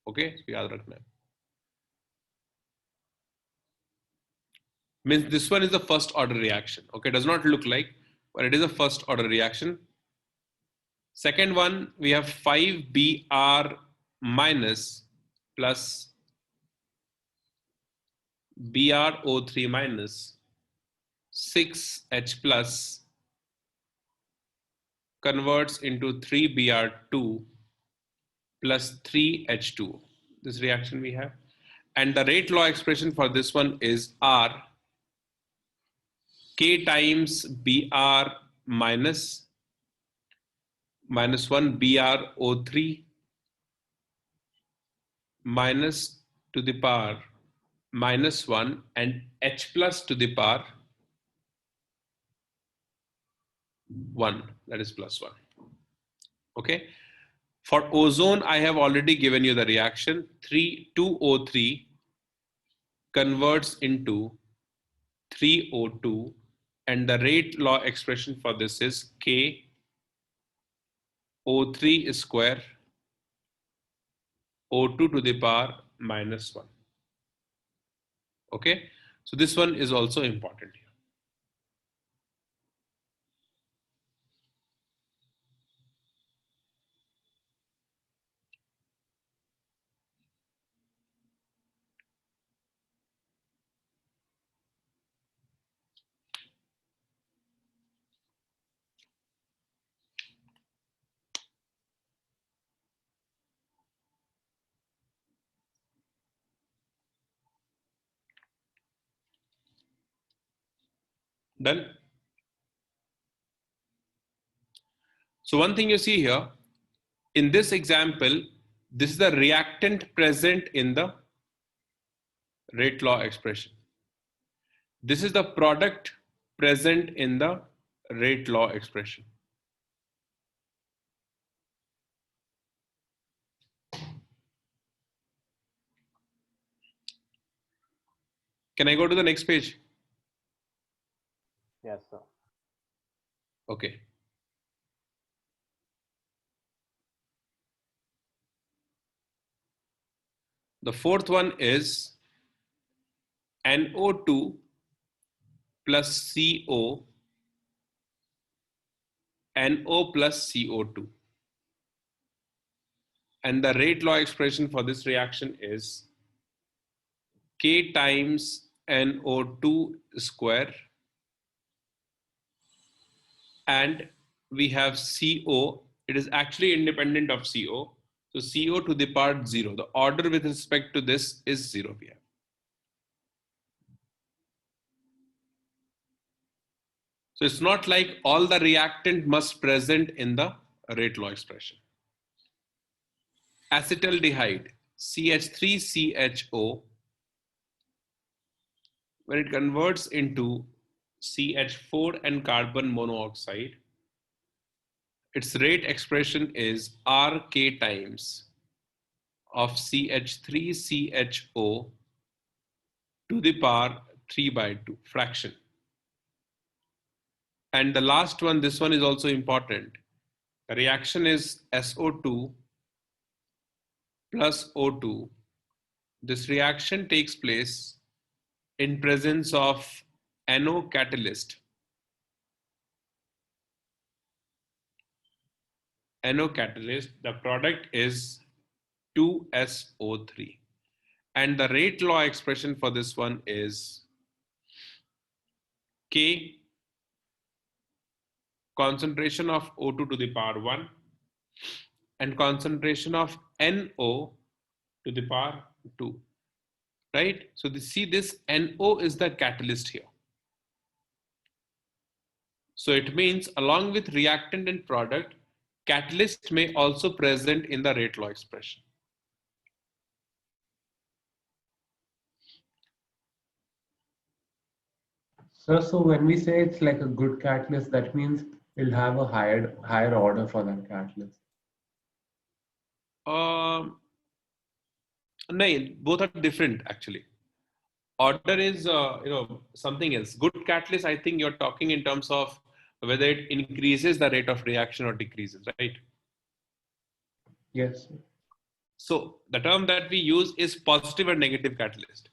E: Okay, so yaad rakhna. Means this one is the first order reaction. Okay, does not look like, but it is a first order reaction. Second one, we have 5Br minus plus BrO3 minus 6H plus converts into 3Br2 plus 3H2. This reaction we have. And the rate law expression for this one is R K times Br minus 1 BrO3 minus to the power minus 1 and H plus to the power 1, that is plus 1. Okay. For ozone, I have already given you the reaction. 2O3 converts into 3O2 and the rate law expression for this is K O3 square O2 to the power minus 1. Okay, so this one is also important here. Done. So one thing you see here, in this example, this is the reactant present in the rate law expression. This is the product present in the rate law expression. Can I go to the next page?
F: Yes, sir.
E: Okay. The fourth one is NO2 plus CO, NO plus CO2. And the rate law expression for this reaction is K times NO2 square, and we have CO. It is actually independent of CO. So CO to the power 0. The order with respect to this is 0 here. So it's not like all the reactant must present in the rate law expression. Acetaldehyde, CH3CHO, when it converts into CH4 and carbon monoxide, its rate expression is RK times of CH3CHO to the power 3/2 fraction. And the last one, this one is also important. The reaction is SO2 plus O2. This reaction takes place in presence of NO catalyst. NO catalyst, the product is 2SO3. And the rate law expression for this one is K, concentration of O2 to the power 1, and concentration of NO to the power 2. Right? So see, this NO is the catalyst here. So it means along with reactant and product, catalyst may also present in the rate law expression.
D: So when we say it's like a good catalyst, that means it'll have a higher order for that catalyst.
E: No, both are different actually. Order is something else. Good catalyst, I think you're talking in terms of whether it increases the rate of reaction or decreases, right?
D: Yes.
E: So the term that we use is positive or negative catalyst.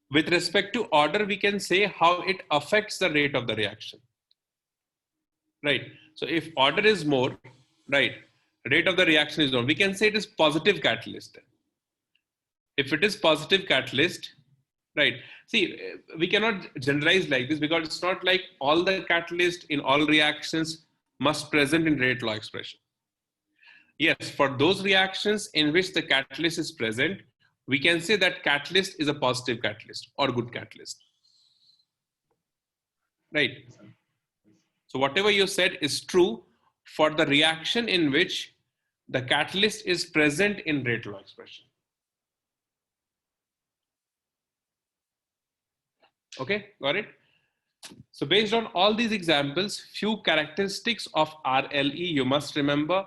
E: With respect to order, we can say how it affects the rate of the reaction. Right. So if order is more, right, rate of the reaction is more, we can say it is positive catalyst. If it is positive catalyst, right. See, we cannot generalize like this because it's not like all the catalyst in all reactions must present in rate law expression. Yes, for those reactions in which the catalyst is present, we can say that catalyst is a positive catalyst or good catalyst. Right. So whatever you said is true for the reaction in which the catalyst is present in rate law expression. Okay, got it? So based on all these examples, few characteristics of RLE you must remember.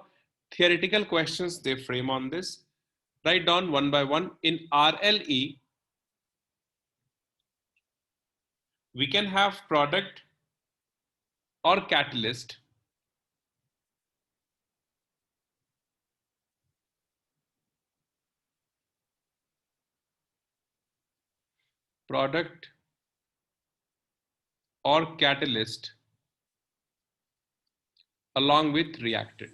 E: Theoretical questions they frame on this. Write down one by one. In RLE, we can have product or catalyst product or catalyst along with reactant.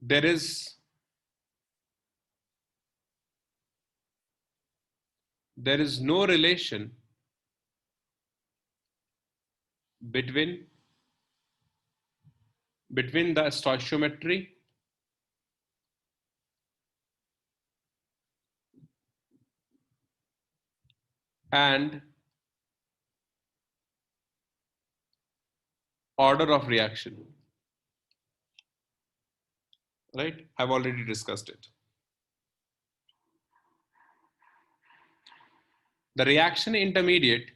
E: There is no relation between the stoichiometry and order of reaction. Right? I've already discussed it. The reaction intermediate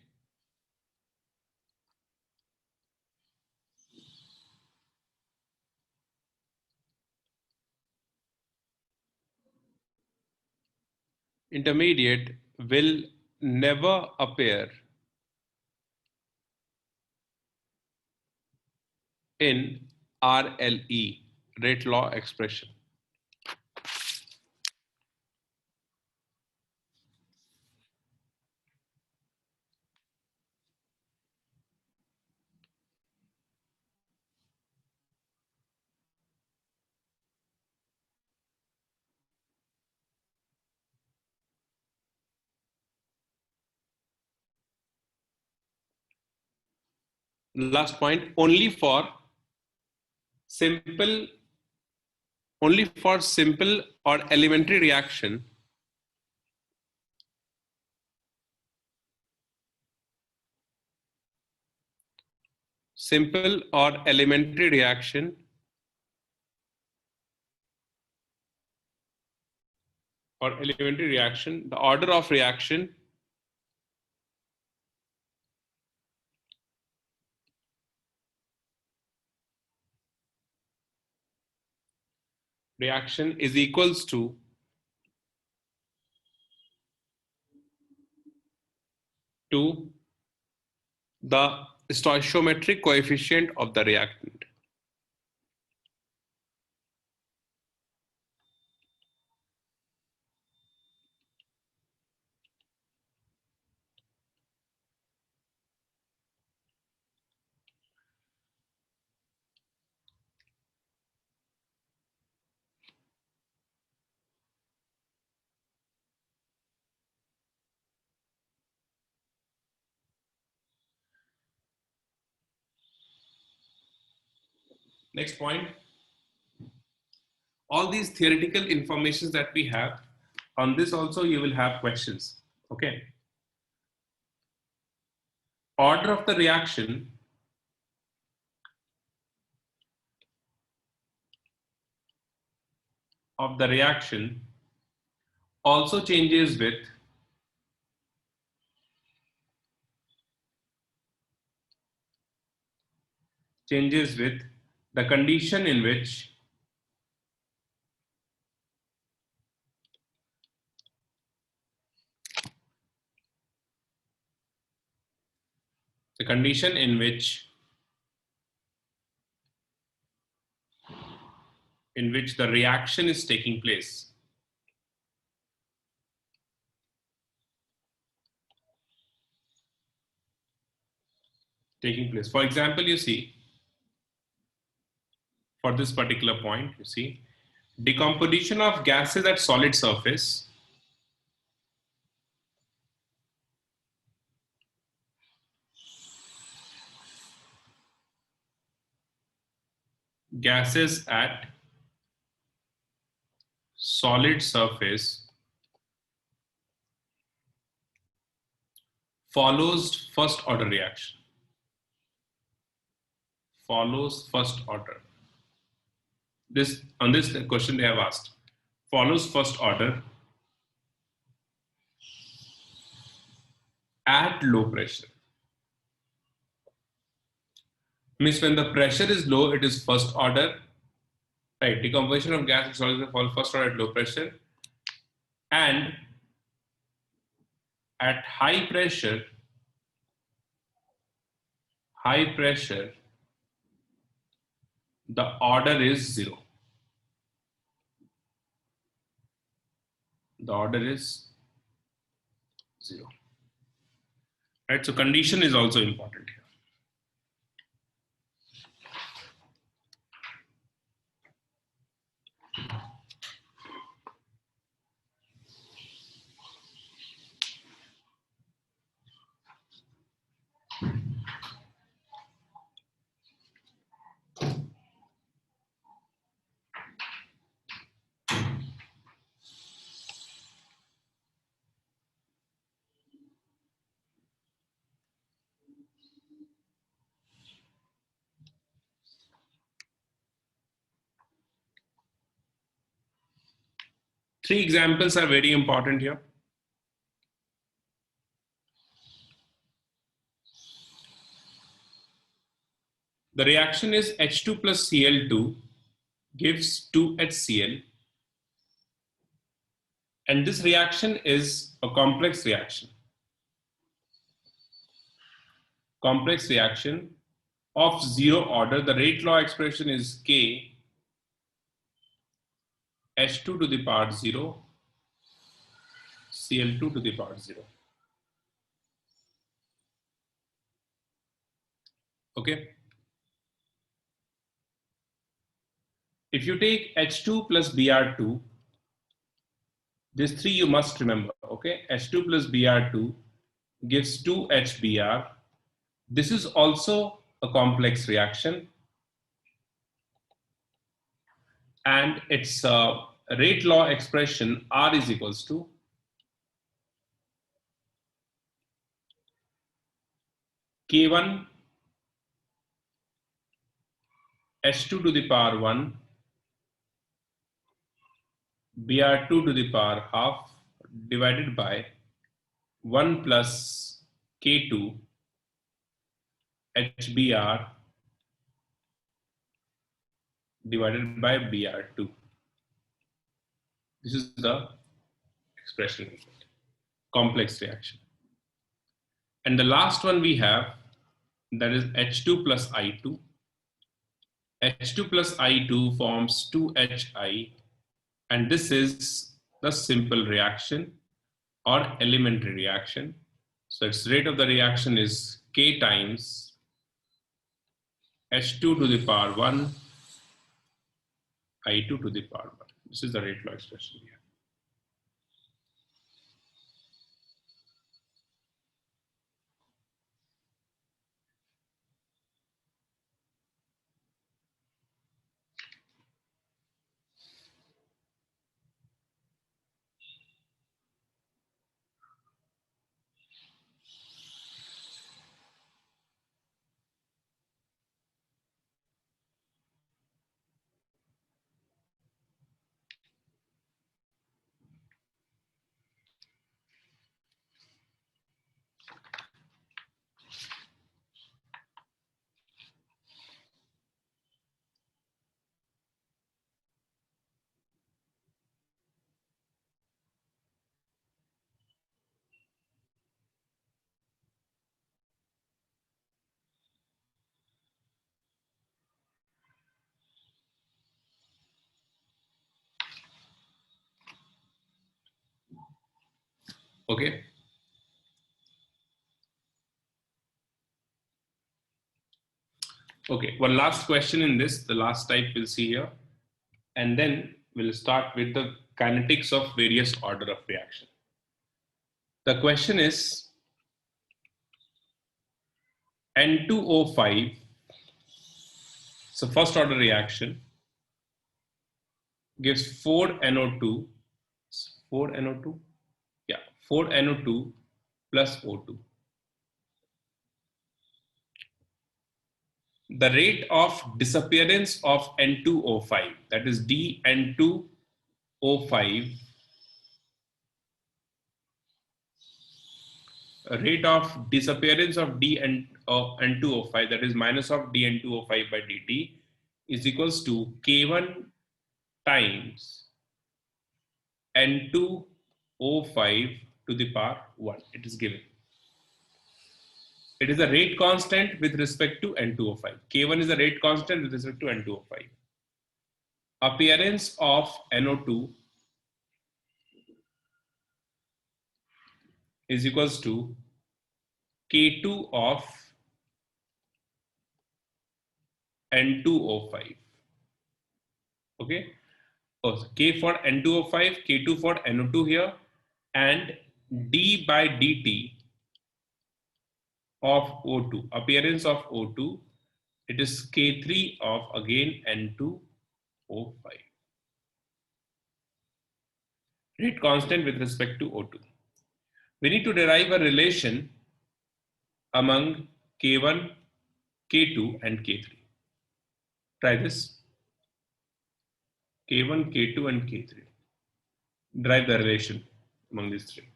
E: will never appear in RLE, rate law expression. Last point, only for simple or elementary reaction, the order of reaction is equals to the stoichiometric coefficient of the reactant. Next point, all these theoretical informations that we have, on this also you will have questions, okay? Order of the reaction also changes with the condition in which the reaction is taking place. For example, you see, for this particular point, you see, decomposition of gases at solid surface follows first order reaction. On this question they have asked, follows first order at low pressure. Means when the pressure is low, it is first order, right? Decomposition of gas is always follow first order at low pressure, and at high pressure
A: the order is 0. The order is 0. Right, so condition is also important here. Three examples are very important here. The reaction is H2 plus Cl2 gives 2HCl. And this reaction is a complex reaction. Complex reaction of 0 order. The rate law expression is K H2 to the power 0 Cl2 to the power 0. Okay. If you take H2 plus Br2, these three you must remember. Okay, H2 plus Br2 gives 2HBr. This is also a complex reaction, and its rate law expression R is equals to K1 H2 to the power 1 Br2 to the power half divided by 1 plus K2 HBr divided by Br2. This is the expression, complex reaction. And the last one we have, that is H2 plus I2. H2 plus I2 forms 2HI, and this is the simple reaction or elementary reaction. So its rate of the reaction is K times H2 to the power 1 I2 to the power 1. This is the rate law expression here. Okay. Okay, one last question in this, the last type we'll see here. And then we'll start with the kinetics of various order of reaction. The question is N2O5, so first order reaction, gives 4NO2, 4NO2? Yeah, 4NO2 plus O2. The rate of disappearance of N2O5, that is DN2O5, rate of disappearance of N2O5, that is minus of dN2O5 by dt, is equals to K1 times N2O5 to the power 1. It is given. It is a rate constant with respect to N2O5. K1 is a rate constant with respect to N2O5. Appearance of NO2 is equals to K2 of N2O5. Okay. Oh, so K for N2O5, K2 for NO2 here, and d by dt of O2, appearance of O2, it is K3 of again N2O5. Rate constant with respect to O2. We need to derive a relation among K1, K2 and K3. Try this. K1, K2 and K3. Derive the relation among these three.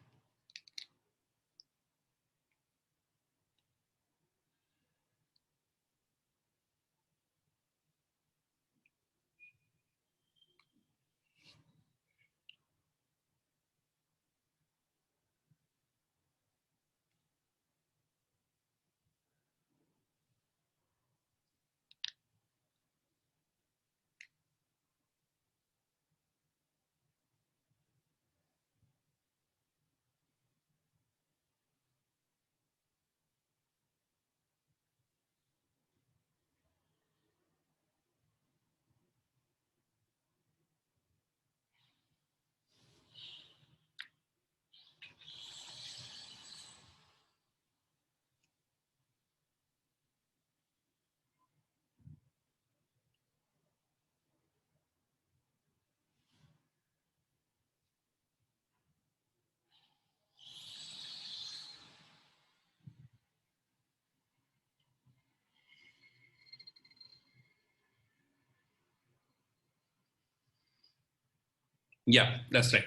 A: Yeah, that's right.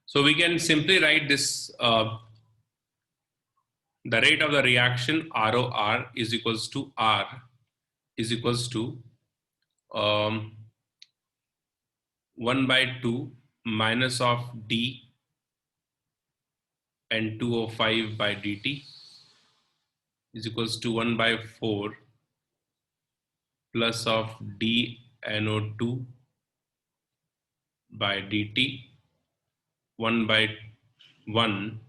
A: So we can simply write this, the rate of the reaction ROR is equals to R is equals to 1 by 2 minus of D and 205 by dt is equals to 1 by 4 plus of D NO2 by dt 1 by 1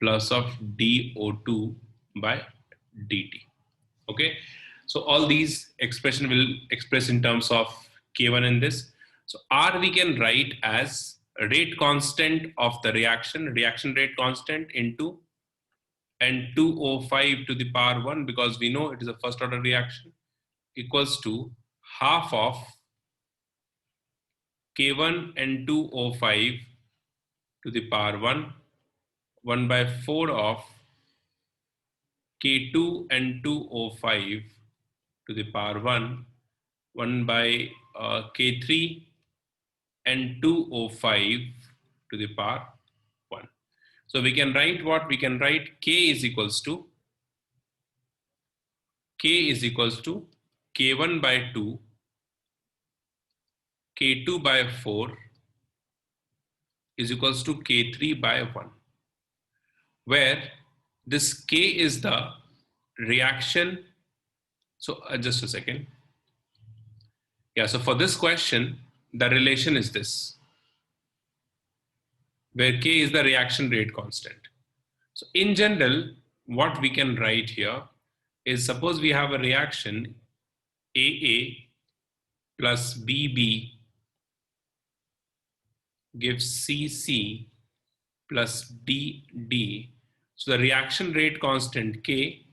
A: plus of DO2 by dt. Okay, so all these expression will express in terms of K1 in this. So R we can write as rate constant of the reaction rate constant into N2O5 to the power 1, because we know it is a first order reaction, equals to half of K1 N2O5 to the power 1 by 4 of K2 N2O5 to the power 1 by K3 N2O5 to the power 1. So we can write what? We can write K is equals to K1 by 2, K2 by 4 is equals to K3 by 1, where this K is the reaction. So just a second. Yeah, so for this question, the relation is this, where K is the reaction rate constant. So in general, what we can write here is, suppose we have a reaction AA plus BB gives CC plus DD. So the reaction rate constant K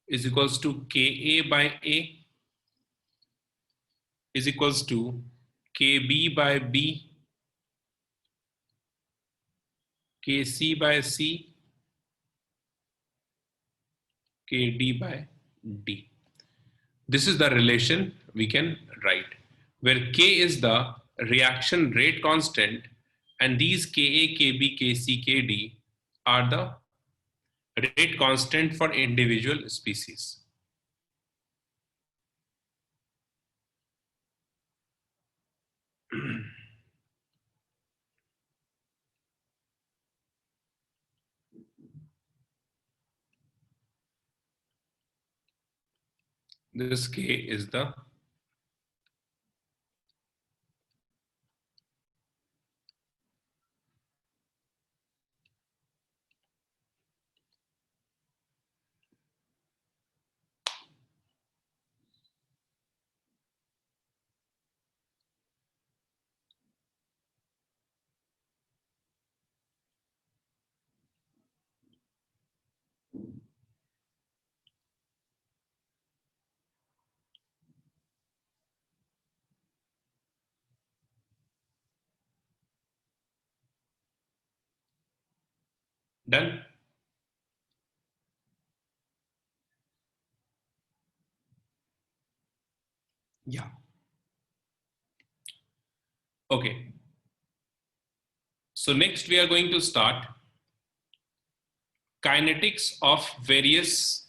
A: is equals to Ka by A is equals to Kb by B, Kc by C, Kd by D. This is the relation we can write, where K is the reaction rate constant and these Ka, Kb, Kc, Kd are the rate constant for individual species. This K is the done. Yeah. Okay. So next we are going to start kinetics of various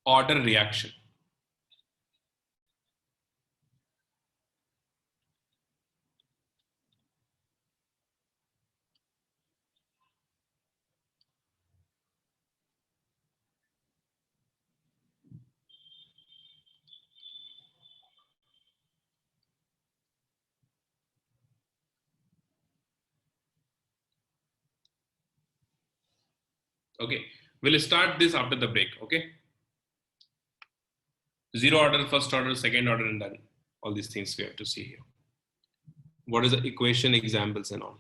A: order reaction. Okay, we'll start this after the break. Okay, zero order, first order, second order, and then all these things we have to see here. What is the equation, examples, and all?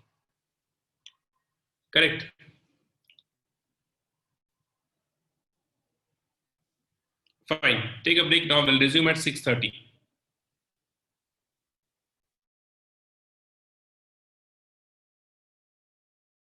A: Correct. Fine. Take a break now. We'll resume at 6:30.